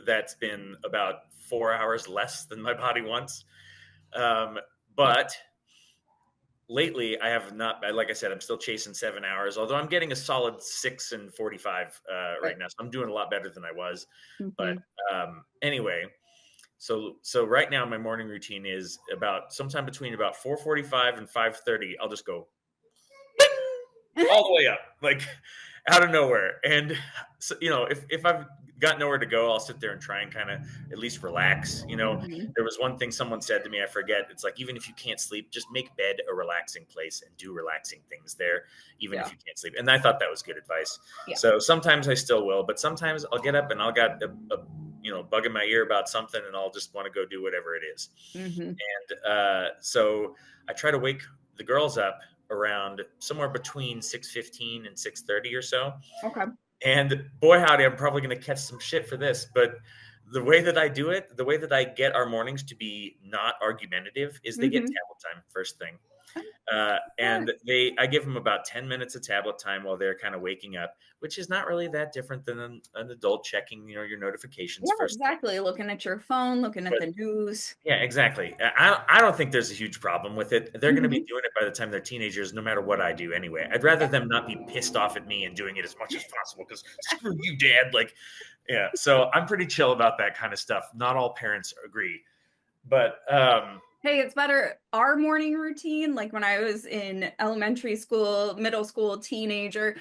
S3: That's been about 4 hours less than my body wants. Um, but lately I have not, like I said, I'm still chasing 7 hours, although I'm getting a solid 6 and 45 right
S2: Right.
S3: now. So I'm doing a lot better than I was. But
S2: Mhm.
S3: anyway, so right now my morning routine is about sometime between about 4:45 and 5:30. I'll just go all the way up, like out of nowhere. And so, if I've got nowhere to go, I'll sit there and try and kind of at least relax.
S2: Mhm.
S3: There was one thing someone said to me, I forget. It's like, even if you can't sleep, just make bed a relaxing place and do relaxing things there, even if
S2: Yeah.
S3: you can't sleep. And I thought that was good advice.
S2: Yeah.
S3: So sometimes I still will, but sometimes I'll get up and I'll got a bug in my ear about something, and I'll just want to go do whatever it is.
S2: Mhm.
S3: And so I try to wake the girls up around somewhere between 6:15 and 6:30 or so.
S2: Okay.
S3: And boy, howdy, I'm probably going to catch some shit for this, but the way that I do it, the way that I get our mornings to be not argumentative is they get tablet time first thing. And I give them about 10 minutes of tablet time while they're kind of waking up, which is not really that different than an adult checking, your notifications
S2: Yeah,
S3: first.
S2: exactly. Looking at your phone, looking at the news.
S3: Yeah, exactly. I don't think there's a huge problem with it. They're going to be doing it by the time they're teenagers, no matter what I do anyway. I'd rather them not be pissed off at me and doing it as much as possible because screw you, Dad. Like, yeah. So I'm pretty chill about that kind of stuff. Not all parents agree, but
S2: hey, it's better. Our morning routine, like when I was in elementary school, middle school, teenager,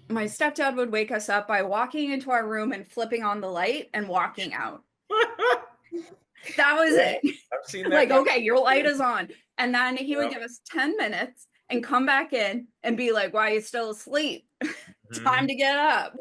S2: my stepdad would wake us up by walking into our room and flipping on the light and walking out. That was it.
S3: I've seen that.
S2: Like, okay, your light is on. And then he would give us 10 minutes and come back in and be like, why are you still asleep? Time to get up.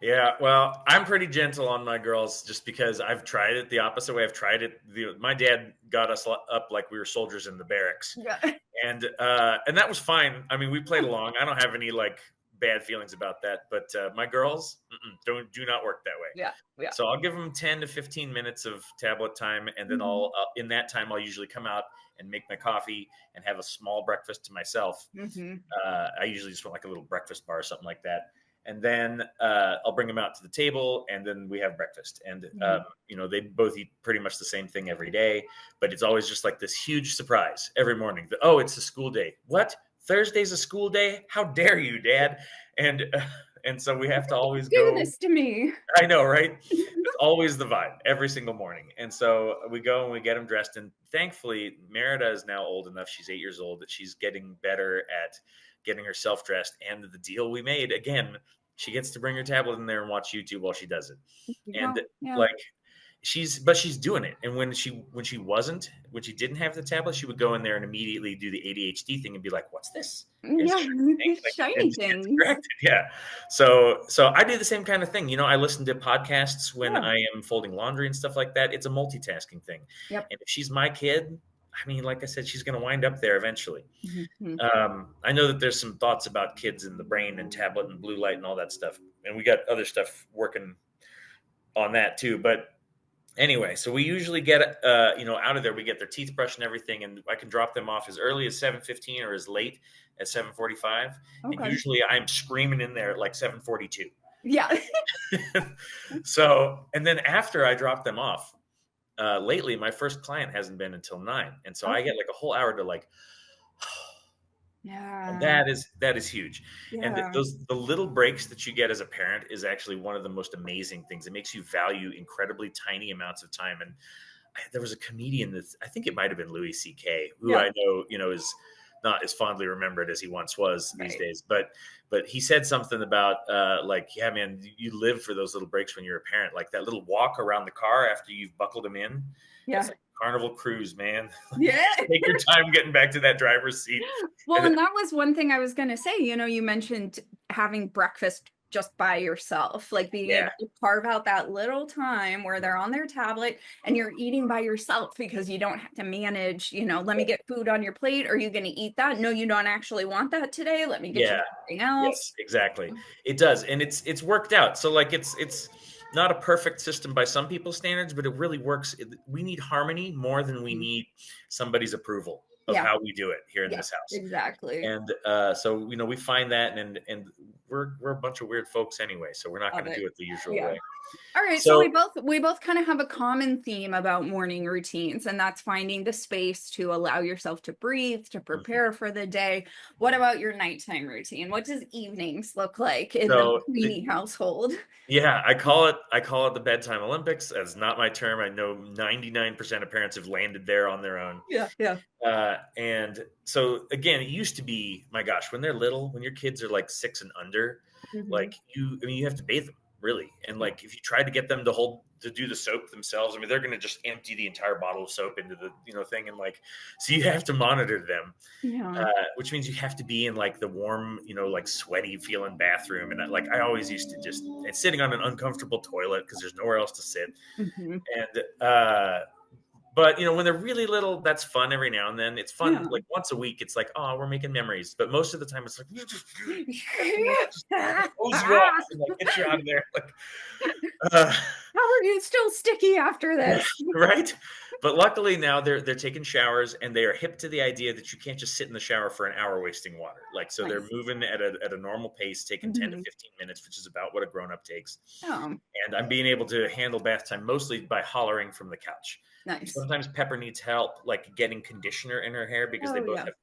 S3: Yeah, well, I'm pretty gentle on my girls just because I've tried it the opposite way. I've tried it. My dad got us up like we were soldiers in the barracks.
S2: Yeah.
S3: And that was fine. I mean, we played along. I don't have any like bad feelings about that, but my girls do not work that way.
S2: Yeah.
S3: So I'll give them 10 to 15 minutes of tablet time, and then I'll in that time I'll usually come out and make my coffee and have a small breakfast to myself. I usually just want like a little breakfast bar or something like that, and then I'll bring them out to the table, and then we have breakfast. And they both eat pretty much the same thing every day, but it's always just like this huge surprise every morning. Oh, it's a school day. What? Thursday's a school day? How dare you, Dad? And so we have to always
S2: do this to me.
S3: I know, right? It's always the vibe every single morning. And so we go and we get them dressed. And thankfully, Merida is now old enough. She's 8 years old that she's getting better at getting herself dressed. And the deal we made, again, she gets to bring her tablet in there and watch YouTube while she does it. And like, she's doing it. And when she didn't have the tablet, she would go in there and immediately do the ADHD thing and be like, what's this?
S2: Shiny things.
S3: Yeah. So I do the same kind of thing. I listen to podcasts when I am folding laundry and stuff like that. It's a multitasking thing.
S2: Yep.
S3: And if she's my kid, I mean, like I said, she's going to wind up there eventually. I know that there's some thoughts about kids and the brain and tablet and blue light and all that stuff. And we got other stuff working on that too. But anyway, so we usually get, out of there, we get their teeth brushed and everything, and I can drop them off as early as 7:15 or as late as 7:45. Okay. And usually I'm screaming in there at like 7:42.
S2: Yeah.
S3: So, and then after I drop them off, lately my first client hasn't been until 9. And so I get like a whole hour to like,
S2: yeah.
S3: And that is huge. Yeah. And the little breaks that you get as a parent is actually one of the most amazing things. It makes you value incredibly tiny amounts of time. And there was a comedian that I think it might have been Louis C.K., who I know, is not as fondly remembered as he once was these days. But he said something about yeah, man, you live for those little breaks when you're a parent, like that little walk around the car after you've buckled them in. Yeah. It's like Carnival Cruise, man. Yeah. Take your time getting back to that driver's seat.
S2: Well, and that was one thing I was going to say. You mentioned having breakfast just by yourself, like being able to carve out that little time where they're on their tablet and you're eating by yourself because you don't have to manage, let me get food on your plate. Are you going to eat that? No, you don't actually want that today. Let me get you something else.
S3: Yes, exactly. It does. And it's worked out. So like it's not a perfect system by some people's standards, but it really works. We need harmony more than we need somebody's approval of how we do it here in this house.
S2: Exactly.
S3: And so, we find that and we're a bunch of weird folks anyway, so we're not going to do it the usual way.
S2: All right. So we both kind of have a common theme about morning routines, and that's finding the space to allow yourself to breathe, to prepare for the day. What about your nighttime routine? What does evenings look like in the Queenie household?
S3: Yeah, I call it the bedtime Olympics. That's not my term. I know 99% of parents have landed there on their own.
S2: Yeah.
S3: And so again, it used to be, my gosh, when they're little, when your kids are like 6 and under, like you have to bathe them really. And like, if you try to get them to do the soap themselves, I mean, they're going to just empty the entire bottle of soap into the, thing. And like, so you have to monitor them, which means you have to be in like the warm, like sweaty feeling bathroom. And I always used to just, and sitting on an uncomfortable toilet because there's nowhere else to sit. And, But when they're really little, that's fun every now and then. It's fun,
S2: Yeah.
S3: like once a week. It's like, oh, we're making memories. But most of the time, it's like, just hose you off and like get you out of there. Like, uh,
S2: How are you still sticky after this?
S3: right? But luckily now they're taking showers and they are hip to the idea that you can't just sit in the shower for an hour wasting water. Like so they're
S2: Nice.
S3: moving at a normal pace, taking 10 to
S2: Mhm.
S3: 15 minutes, which is about what a grown up takes.
S2: Oh,
S3: And I'm being able to handle bath time mostly by hollering from the couch.
S2: nice.
S3: Sometimes Pepper needs help, like getting conditioner in her hair because they
S2: Oh,
S3: both
S2: yeah.
S3: have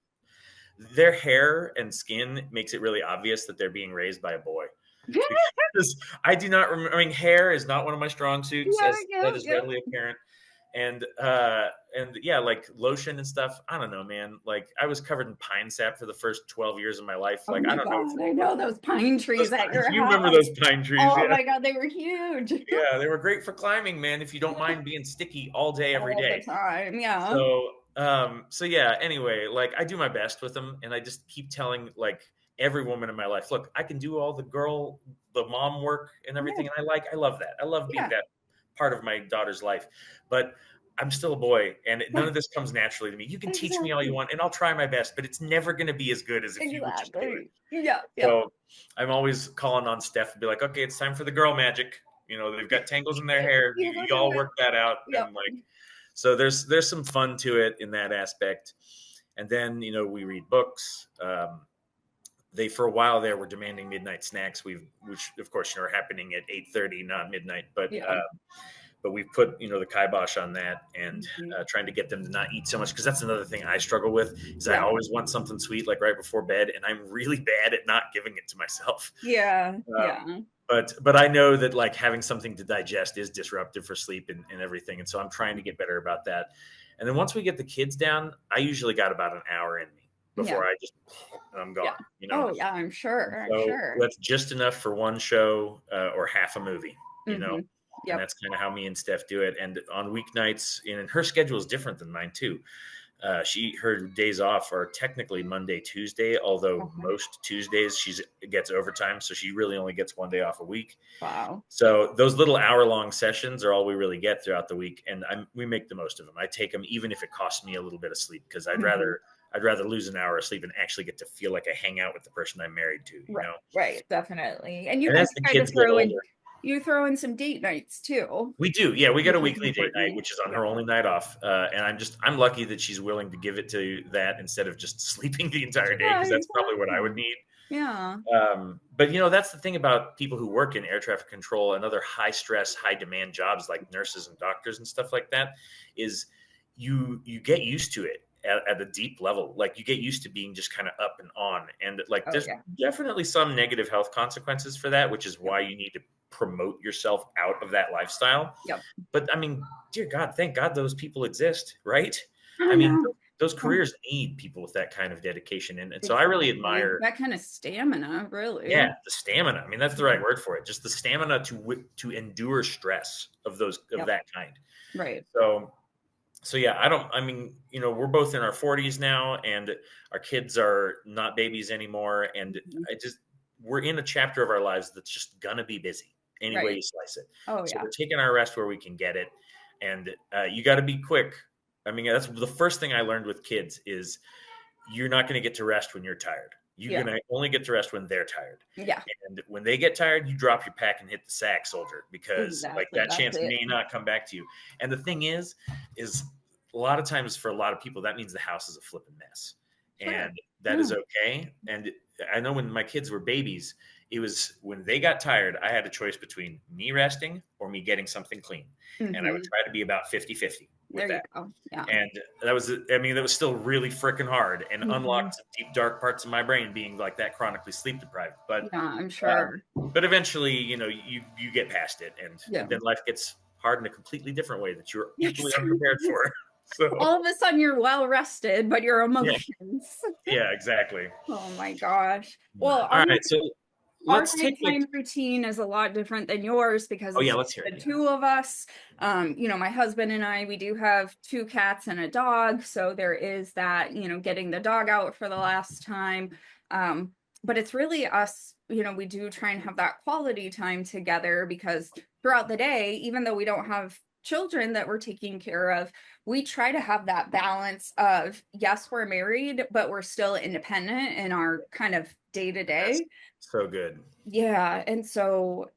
S3: their hair and skin makes it really obvious that they're being raised by a boy. Because I do not remember. I mean, hair is not one of my strong suits,
S2: Yeah,
S3: as
S2: yeah,
S3: that is
S2: yeah.
S3: readily apparent. And yeah, like lotion and stuff. I don't know, man. Like I was covered in pine sap for the first 12 years of my life.
S2: Oh
S3: Like I
S2: my
S3: don't know.
S2: God, I know those pine trees at your
S3: You remember
S2: house.
S3: those pine trees?
S2: Oh
S3: Yeah,
S2: my God, they were huge.
S3: yeah. They were great for climbing, man. If you don't mind being sticky all day, every
S2: All the
S3: day.
S2: time. Yeah.
S3: So yeah, anyway, like I do my best with them and I just keep telling like every woman in my life, look, I can do all the mom work and
S2: Yeah.
S3: everything. And I love that. I love being
S2: Yeah.
S3: that part of my daughter's life, but I'm still a boy and none
S2: Yeah.
S3: of this comes naturally to me. You can teach me all you
S2: Exactly.
S3: want and I'll try my best, but it's never going to be as good as if you would just do it.
S2: Exactly. Yeah. Yeah.
S3: So I'm always calling on Steph to be like, okay, it's time for the girl magic. They've got tangles in their hair.
S2: You go
S3: You
S2: do
S3: all
S2: it.
S3: work that out.
S2: Yep.
S3: And like, so there's some fun to it in that aspect. And then we read books. They for a while there were demanding midnight snacks. Which of course are happening at 8:30, not midnight.
S2: Yeah.
S3: But we've put the kibosh on that and
S2: Mhm.
S3: trying to get them to not eat so much because that's another thing I struggle with is I
S2: Yeah.
S3: always want something sweet like right before bed and I'm really bad at not giving it to myself.
S2: Yeah.
S3: Um,
S2: Yeah.
S3: but I know that like having something to digest is disruptive for sleep and everything. And so I'm trying to get better about that. And then once we get the kids down, I usually got about an hour in me
S2: Yeah.
S3: before I'm
S2: Yeah.
S3: gone.
S2: Oh, yeah, I'm sure. I'm
S3: So
S2: sure.
S3: that's just enough for one show or half a movie.
S2: Hmm.
S3: And
S2: Yep.
S3: that's kind of how me and Steph do it. And on weeknights, and her schedule is different than mine too. Her days off are technically Monday, Tuesday, although
S2: Okay.
S3: most Tuesdays she gets overtime, so she really only gets one day off a week.
S2: Wow.
S3: So those little hour-long sessions are all we really get throughout the week, and we make the most of them. I take them even if it costs me a little bit of sleep because
S2: Hmm.
S3: I'd rather lose an hour of sleep and actually get to feel like I hang out with the person I'm married to.
S2: Right. Right. Definitely. And you
S3: And
S2: guys
S3: as the
S2: try to
S3: kids get older,
S2: you throw in some date nights too,
S3: we do. Yeah, we got a
S2: which is
S3: weekly date night,
S2: important.
S3: which is on
S2: Yeah.
S3: her only night off, and I'm lucky that she's willing to give it to that instead of just sleeping the entire day
S2: Yeah.
S3: because that's probably what I would
S2: Exactly.
S3: need.
S2: Yeah.
S3: But that's the thing about people who work in air traffic control and other high stress, high demand jobs like nurses and doctors and stuff like that is you get used to it at a deep level. Like you get used to being just kind of up and on. And like
S2: Oh
S3: there's
S2: yeah.
S3: definitely some negative health consequences for that, which is
S2: Yep.
S3: why you need to promote yourself out of that lifestyle.
S2: Yep.
S3: But I mean, dear God, thank God those people exist, right?
S2: I
S3: I mean,
S2: know.
S3: those
S2: Oh,
S3: careers need people with that kind of dedication. And so I really
S2: exactly.
S3: admire,
S2: That kind of stamina, really.
S3: yeah, the stamina. I mean, that's the right word for it. Just the stamina to endure stress of
S2: Yep.
S3: that kind.
S2: Right.
S3: So yeah, I mean, we're both in our 40s now and our kids are not babies anymore. And
S2: Mhm.
S3: we're in a chapter of our lives that's just gonna be busy any way
S2: Right.
S3: you slice it.
S2: Oh
S3: So
S2: yeah.
S3: we're taking our rest where we can get it. And you got to be quick. I mean, that's the first thing I learned with kids is you're not going to get to rest when you're tired. You're
S2: Yeah.
S3: going to only get to rest when they're tired.
S2: Yeah.
S3: And when they get tired, you drop your pack and hit the sack, soldier, because like
S2: Exactly.
S3: that
S2: That's
S3: chance
S2: it.
S3: may not come back to you. And the thing is a lot of times for a lot of people, that means the house is a flipping mess.
S2: Sure.
S3: And that
S2: Yeah.
S3: is okay. And I know when my kids were babies, it was when they got tired, I had a choice between me resting or me getting something clean. And I would
S2: Hmm.
S3: try to be about 50-50 with
S2: There you
S3: that.
S2: go. Yeah.
S3: And that was still really freaking hard and
S2: Hmm.
S3: unlocked some deep, dark parts of my brain being like that chronically sleep deprived.
S2: Yeah, I'm sure.
S3: But eventually, you get past it and
S2: Yeah.
S3: then life gets hard in a completely different way that you're equally unprepared
S2: Exactly.
S3: for. So,
S2: All of a sudden you're well rested, but your
S3: yeah,
S2: emotions.
S3: yeah, exactly.
S2: Oh my gosh. Well,
S3: All right. So
S2: our
S3: let's take like,
S2: nighttime routine is a lot different than yours because
S3: oh,
S2: it's
S3: yeah,
S2: just
S3: let's hear
S2: the
S3: it. Yeah.
S2: two of us. My husband and I, we do have two cats and a dog, so there is that, getting the dog out for the last time. But it's really us, we do try and have that quality time together because throughout the day, even though we don't have children that we're taking care of, we try to have that balance of, yes, we're married, but we're still independent in our kind of day to
S3: That's
S2: day.
S3: so good.
S2: Yeah. And so,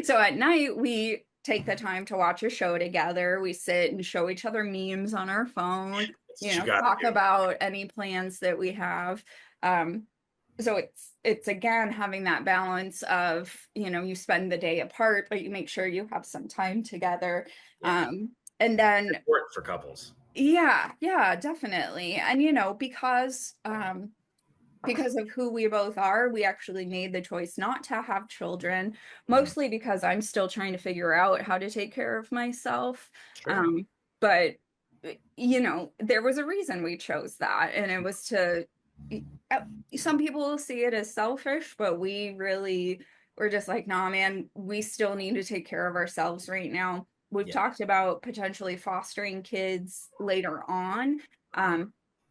S2: so at night we take the time to watch a show together. We sit and show each other memes on our phone,
S3: That's what you got to
S2: talk
S3: do.
S2: about any plans that we have. So it's again having that balance of, you spend the day apart, but you make sure you have some time together.
S3: Yeah.
S2: And then
S3: Important for couples.
S2: yeah, definitely. And because of who we both are, we actually made the choice not to have children, mostly because I'm still trying to figure out how to take care of myself.
S3: Sure.
S2: But there was a reason we chose that, and it was to, uh, some people will see it as selfish, but we really were just like, nah, man, we still need to take care of ourselves right now. We've talked about potentially fostering kids later on.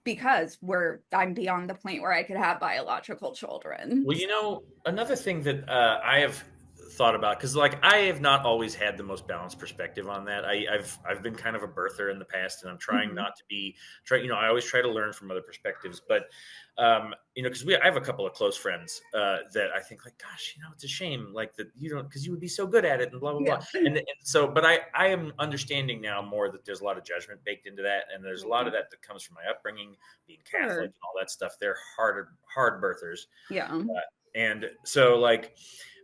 S2: Because I'm beyond the point where I could have biological children.
S3: Well, another thing that I have thought about, because like I have not always had the most balanced perspective on that. I've been kind of a birther in the past, and I'm trying not to be I always try to learn from other perspectives, but because I have a couple of close friends that I think like, gosh, it's a shame like that you don't, because you would be so good at it and blah blah blah. And so, but I am understanding now more that there's a lot of judgment baked into that, and there's a lot of that comes from my upbringing, being Catholic and all that stuff. They're hard birthers.
S2: Yeah.
S3: And so like,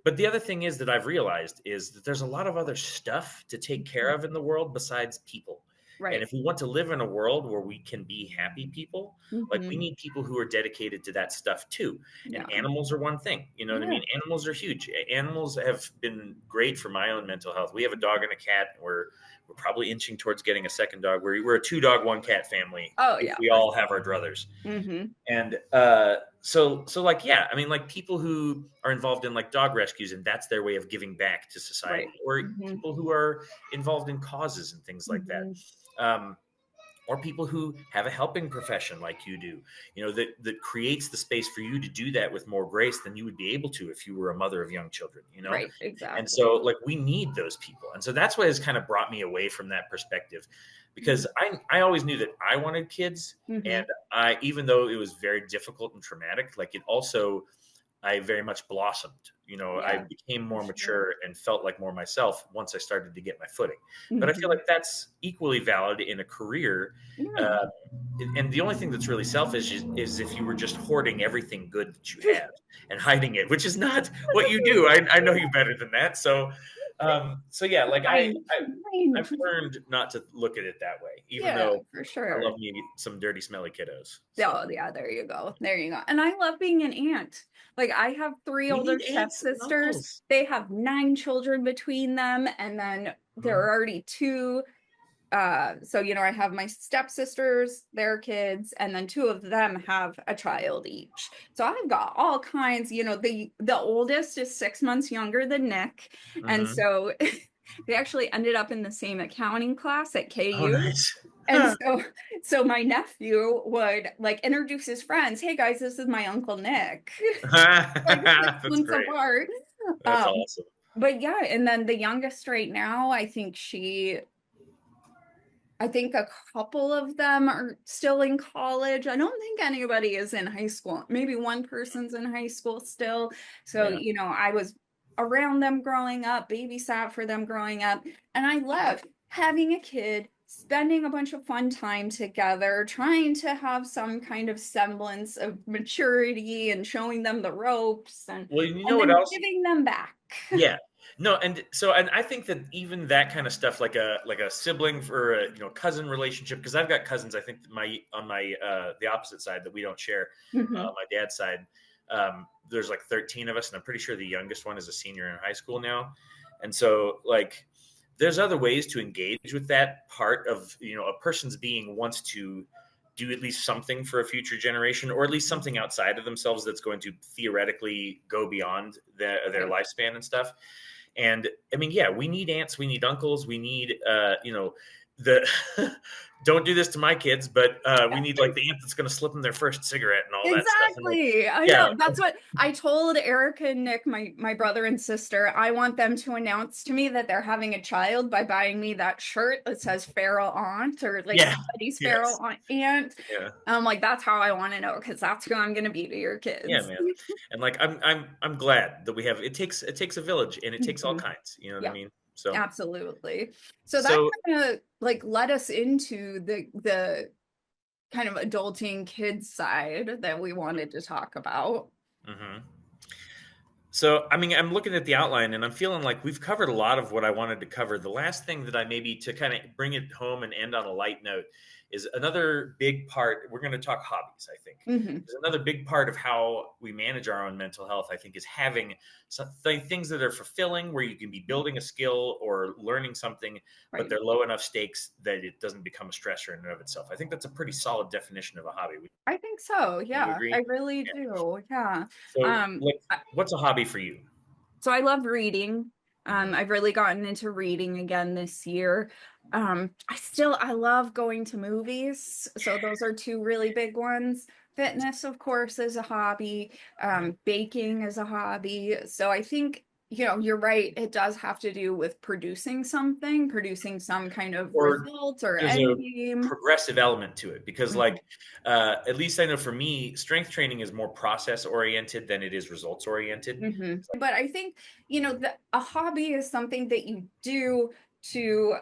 S3: but the other thing is that I've realized is that there's a lot of other stuff to take care of in the world besides people.
S2: Right.
S3: And if we want to live in a world where we can be happy people, like we need people who are dedicated to that stuff too. And animals are one thing, you know what I mean? Animals are huge. Animals have been great for my own mental health. We have a dog and a cat. We're probably inching towards getting a second dog. We're a 2-dog, 1-cat family.
S2: Oh
S3: if
S2: yeah.
S3: we all have our druthers. And so like, yeah, I mean, like people who are involved in like dog rescues, and that's their way of giving back to society, or people who are involved in causes and things like that. Or people who have a helping profession like you do, that creates the space for you to do that with more grace than you would be able to if you were a mother of young children,
S2: Right, exactly.
S3: And so like we need those people. And so that's what has kind of brought me away from that perspective, because I always knew that I wanted kids. And even though it was very difficult and traumatic, like I very much blossomed. I became more mature and felt like more myself once I started to get my footing. But I feel like that's equally valid in a career. And the only thing that's really selfish is if you were just hoarding everything good that you have and hiding it, which is not what you do. I know you better than that. So yeah, like I've learned not to look at it that way, even though
S2: for sure.
S3: I love me some dirty, smelly kiddos.
S2: Oh yeah, there you go. And I love being an aunt. Like I have 3 older stepsisters. They have 9 children between them, and then there are already 2. So I have my stepsisters, their kids, and then 2 of them have a child each. So I've got all kinds. The oldest is 6 months younger than Nick, and so they actually ended up in the same accounting class at KU.
S3: Oh, nice.
S2: And so my nephew would like introduce his friends. Hey guys, this is my Uncle Nick. Like
S3: That's great.
S2: apart.
S3: That's awesome.
S2: But yeah, and then the youngest right now, I think a couple of them are still in college. I don't think anybody is in high school. Maybe one person's in high school still. So, I was around them growing up, babysat for them growing up, and I love having a kid, spending a bunch of fun time together, trying to have some kind of semblance of maturity and showing them the ropes and
S3: what else?
S2: Giving them back.
S3: Yeah. No, and I think that even that kind of stuff, like a sibling or a cousin relationship, because I've got cousins. I think on the opposite side that we don't share, on my dad's side, there's like 13 of us, and I'm pretty sure the youngest one is a senior in high school now, and so like there's other ways to engage with that part of a person's being wants to do at least something for a future generation, or at least something outside of themselves that's going to theoretically go beyond their lifespan and stuff. And I mean, yeah, we need aunts, we need uncles, we need, the don't do this to my kids, but we need like the aunt that's going to slip them their first cigarette and all that stuff. And, like,
S2: Exactly. I
S3: yeah,
S2: know. That's what I told Erica and Nick, my brother and sister. I want them to announce to me that they're having a child by buying me that shirt that says feral aunt, or like
S3: yeah,
S2: somebody's
S3: yes,
S2: feral aunt.
S3: yeah,
S2: I'm like, that's how I want to know, because that's who I'm gonna be to your
S3: yeah,
S2: kids.
S3: man. And like I'm glad that we have. It takes a village, and it takes all
S2: Mhm.
S3: kinds. You know what I
S2: Yeah,
S3: mean? So
S2: absolutely. So that
S3: so
S2: kind of like led us into the kind of adulting kids side that we wanted to talk about.
S3: mhm. So, I mean, I'm looking at the outline and I'm feeling like we've covered a lot of what I wanted to cover. The last thing that I maybe to kind of bring it home and end on a light note is another big part. We're going to talk hobbies, I think.
S2: Hmm.
S3: There's another big part of how we manage our own mental health, I think, is having things that are fulfilling where you can be building a skill or learning something, but
S2: Right.
S3: they're low enough stakes that it doesn't become a stressor in and of itself. I think that's a pretty solid definition of a hobby. Would
S2: I think so.
S3: you
S2: Yeah,
S3: agree?
S2: I really
S3: Yeah.
S2: do. Yeah.
S3: So,
S2: Um,
S3: like,
S2: I-
S3: what's a hobby for you?
S2: so I love reading.
S3: Mhm.
S2: I've really gotten into reading again this year. I love going to movies. So those are two really big ones. Fitness, of course, is a hobby. Baking is a hobby. So I think, you're right. It does have to do with producing something, producing some kind of
S3: Or
S2: result or
S3: there's a
S2: end game.
S3: progressive element to it because
S2: Mhm.
S3: like at least I know for me strength training is more process oriented than it is results oriented.
S2: But I think, a hobby is something that you do to,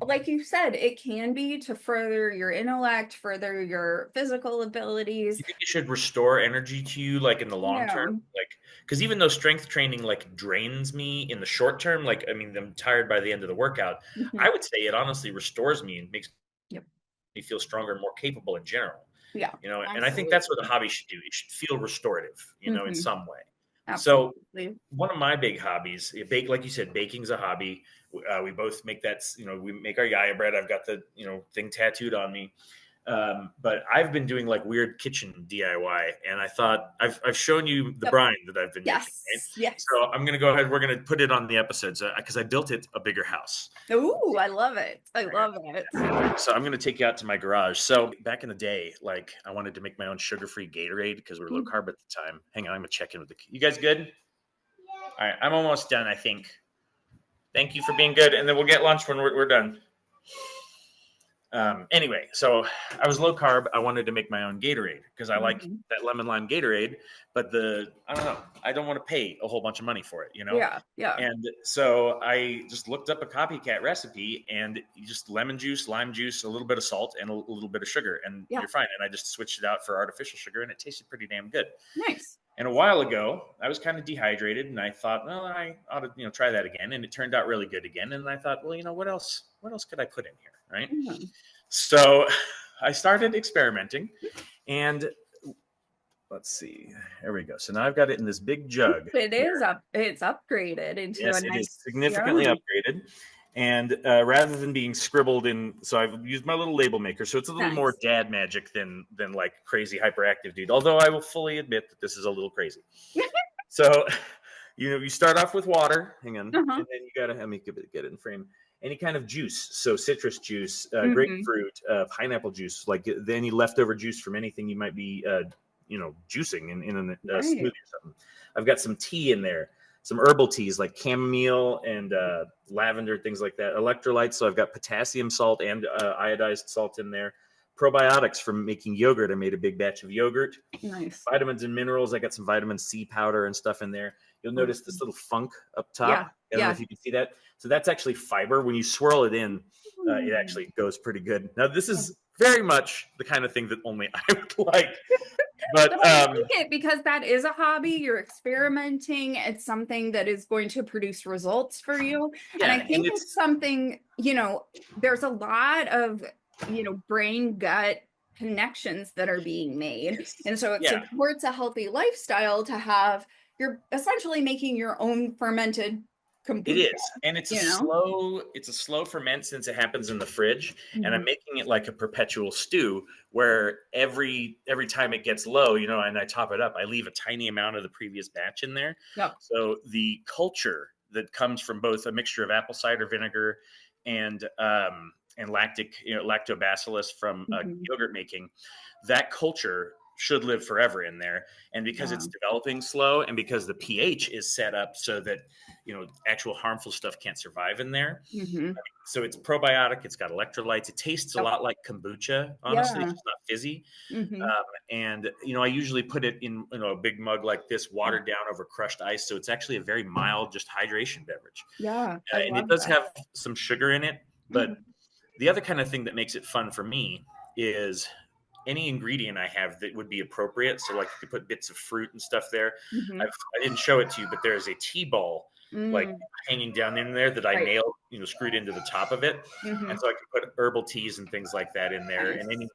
S2: like you said, it can be to further your intellect, further your physical abilities.
S3: You think it should restore energy to you like in the long term,
S2: Yeah.
S3: like because even though strength training like drains me in the short term, like I mean I'm tired by the end of the workout,
S2: Mhm.
S3: I would say it honestly restores me and makes
S2: Yep.
S3: me feel stronger and more capable in general.
S2: Yeah,
S3: And I think that's what a
S2: absolutely.
S3: hobby should do. It should feel restorative, in
S2: Hmm.
S3: some way. So
S2: Absolutely.
S3: one of my big hobbies, like you said, baking's a hobby. We both make that, we make our yaya bread. I've got the, thing tattooed on me. But I've been doing like weird kitchen DIY, and I thought I've shown you the
S2: Yep.
S3: brine that I've been making, right?
S2: Yes. Yes.
S3: So I'm gonna go ahead. We're gonna put it on the episodes because I built it a bigger house.
S2: Ooh, I love it. I love it.
S3: So I'm gonna take you out to my garage. So back in the day, like I wanted to make my own sugar-free Gatorade because we were low carb at the time. Hang on, I'm gonna check in with you guys. Good. All right, I'm almost done. I think. Thank you for being good, and then we'll get lunch when we're done. Anyway, so I was low carb. I wanted to make my own Gatorade because I like
S2: Mhm.
S3: that lemon lime Gatorade, but I don't know. I don't want to pay a whole bunch of money for it,
S2: Yeah. Yeah.
S3: And so I just looked up a copycat recipe and just lemon juice, lime juice, a little bit of salt, and a little bit of sugar, and
S2: Yeah.
S3: you're fine. And I just switched it out for artificial sugar, and it tasted pretty damn good.
S2: Nice.
S3: And a while ago, I was kind of dehydrated, and I thought, well, I ought to, try that again. And it turned out really good again. And I thought, well, what else? What else could I put in here, right?
S2: Mhm.
S3: So I started experimenting, and let's see. There we go. So now I've got it in this big jug.
S2: It
S3: Here.
S2: is up. It's upgraded into a
S3: Yes, it is
S2: nice.
S3: significantly
S2: Yeah.
S3: upgraded. And rather than being scribbled in, so I've used my little label maker. So it's a little more
S2: Nice.
S3: dad magic than like crazy hyperactive dude. Although I will fully admit that this is a little crazy. So, you start off with water. Hang on, and
S2: Uh-huh.
S3: then you gotta let me get it in frame. Any kind of juice, so citrus juice,
S2: Mhm.
S3: grapefruit, pineapple juice, like any leftover juice from anything you might be, juicing in a smoothie
S2: Right.
S3: or something. I've got some tea in there, some herbal teas like chamomile and lavender, things like that. Electrolytes, so I've got potassium salt and iodized salt in there. Probiotics from making yogurt. I made a big batch of yogurt.
S2: Nice.
S3: Vitamins and minerals. I got some vitamin C powder and stuff in there. You'll notice this little funk up top.
S2: Yeah.
S3: I don't know
S2: Yeah.
S3: if you can see that. So that's actually fiber. When you swirl it in, it actually goes pretty good. Now, this is very much the kind of thing that only I would like. But
S2: But I like it because that is a hobby. You're experimenting. It's something that is going to produce results for you. And I
S3: yeah, and
S2: think it's something, there's a lot of, brain gut connections that are being made. And so it
S3: yeah,
S2: supports a healthy lifestyle to have, you're essentially making your own fermented
S3: it
S2: kombucha,
S3: is, and it's
S2: you know?
S3: a slow ferment since it happens in the fridge, and I'm
S2: Mhm.
S3: making it like a perpetual stew where every time it gets low, and I top it up, I leave a tiny amount of the previous batch in there.
S2: Yeah.
S3: So the culture that comes from both a mixture of apple cider vinegar and and lactobacillus from
S2: Mhm.
S3: yogurt making, that culture should live forever in there. And because
S2: Yeah.
S3: it's developing slow, and because the pH is set up so that actual harmful stuff can't survive in there.
S2: Mhm.
S3: So it's probiotic. It's got electrolytes. It tastes a
S2: Yep.
S3: lot like kombucha. Honestly, it's
S2: Yeah.
S3: just not fizzy.
S2: Mhm.
S3: And I usually put it in a big mug like this,
S2: Yeah.
S3: watered down over crushed ice. So it's actually a very mild, just hydration beverage.
S2: Yeah. I
S3: And it
S2: love
S3: does
S2: that.
S3: have some sugar in it. But
S2: Mhm.
S3: the other kind of thing that makes it fun for me is any ingredient I have that would be appropriate. So like you could put bits of fruit and stuff there.
S2: Mhm.
S3: I didn't show it to you, but there's a tea ball like
S2: Mm.
S3: hanging down in there that I
S2: Right.
S3: nailed, screwed into the top of it. And
S2: Mhm.
S3: so I could put herbal teas and things like that in there. And
S2: Nice.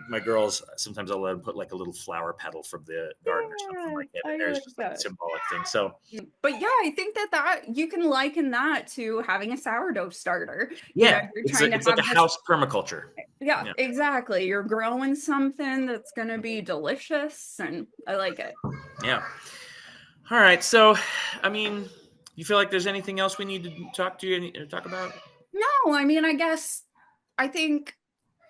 S3: my girls, sometimes I'll let them put like a little flower petal from the garden or something
S2: Yeah,
S3: like that in
S2: I
S3: there. It's
S2: like
S3: just like a
S2: that.
S3: symbolic thing. So
S2: But yeah, I think that you can liken that to having a sourdough starter.
S3: yeah,
S2: You're
S3: it's
S2: trying to
S3: like
S2: have
S3: a
S2: this.
S3: house permaculture.
S2: Yeah,
S3: Yeah.
S2: exactly. You're growing something that's going to be delicious, and I like it.
S3: Yeah. All right. So, I mean, you feel like there's anything else we need to talk about?
S2: No, I mean, I guess I think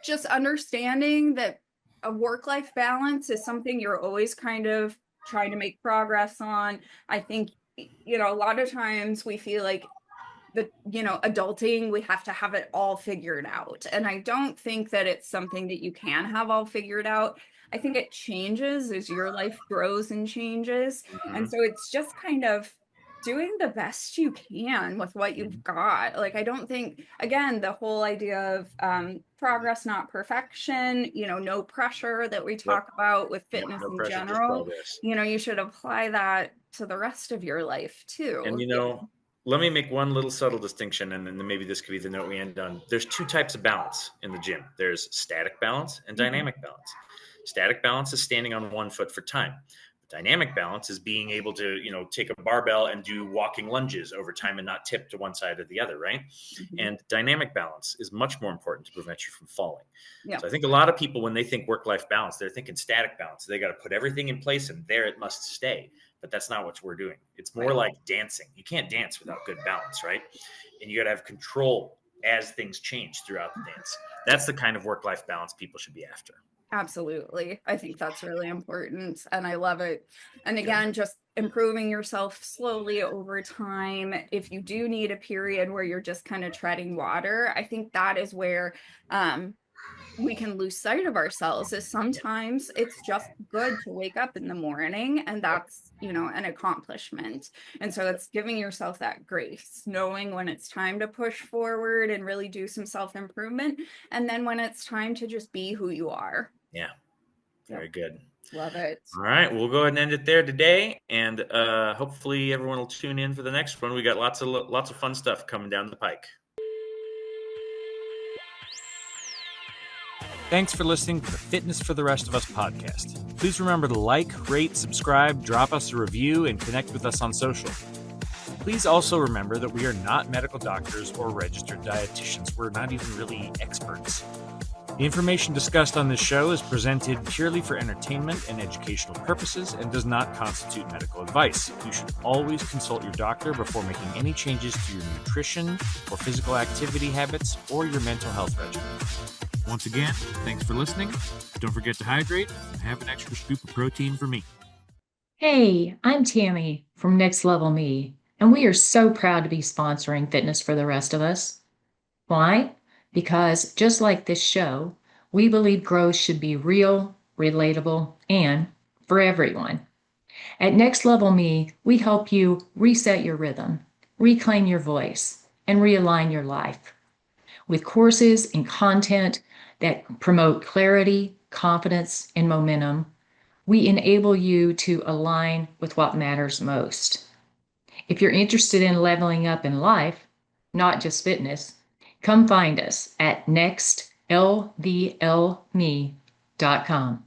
S2: just understanding that a work-life balance is something you're always kind of trying to make progress on. I think, a lot of times we feel like adulting, we have to have it all figured out. And I don't think that it's something that you can have all figured out. I think it changes as your life grows and changes. And
S3: Mhm.
S2: so it's just kind of doing the best you can with what you've
S3: Mhm.
S2: got. Like, I don't think, again, the whole idea of progress, not perfection, no pressure that we
S3: Yep.
S2: talk about with
S3: Yep.
S2: fitness
S3: No
S2: in
S3: pressure, just
S2: general,
S3: progress.
S2: you should apply that to the rest of your life
S3: And
S2: too.
S3: let me make one little subtle distinction, and then maybe this could be the note we end on. There's two types of balance in the gym. There's static balance and
S2: Mhm.
S3: dynamic balance. Static balance is standing on one foot for time. Dynamic balance is being able to, take a barbell and do walking lunges over time and not tip to one side or the other, right?
S2: Mhm.
S3: And dynamic balance is much more important to prevent you from falling.
S2: Yeah.
S3: So I think a lot of people, when they think work-life balance, they're thinking static balance. They got to put everything in place and there it must stay. But that's not what we're doing. It's more
S2: Right.
S3: like dancing. You can't dance without good balance, right? And you got to have control as things change throughout the dance. That's the kind of work-life balance people should be after.
S2: Absolutely. I think that's really important and I love it. And
S3: Good.
S2: again, just improving yourself slowly over time. If you do need a period where you're just kind of treading water, I think that is where we can lose sight of ourselves. Is sometimes it's just good to wake up in the morning, and that's an accomplishment. And so it's giving yourself that grace, knowing when it's time to push forward and really do some self-improvement, and then when it's time to just be who you are.
S3: Yeah.
S2: Yep.
S3: Very good.
S2: Love it.
S3: All right, we'll go ahead and end it there today, and hopefully everyone will tune in for the next one. We got lots of fun stuff coming down the pike.
S1: Thanks for listening to the Fitness for the Rest of Us podcast. Please remember to like, rate, subscribe, drop us a review, and connect with us on social. Please also remember that we are not medical doctors or registered dietitians. We're not even really experts. The information discussed on this show is presented purely for entertainment and educational purposes and does not constitute medical advice. You should always consult your doctor before making any changes to your nutrition or physical activity habits or your mental health regimen. Once again, thanks for listening. Don't forget to hydrate and have an extra scoop of protein for me.
S4: Hey, I'm Tammy from Next Level Me, and we are so proud to be sponsoring Fitness for the Rest of Us. Why? Because just like this show, we believe growth should be real, relatable, and for everyone. At Next Level Me, we help you reset your rhythm, reclaim your voice, and realign your life. With courses and content that promote clarity, confidence, and momentum, we enable you to align with what matters most. If you're interested in leveling up in life, not just fitness, come find us at nextlvlme.com.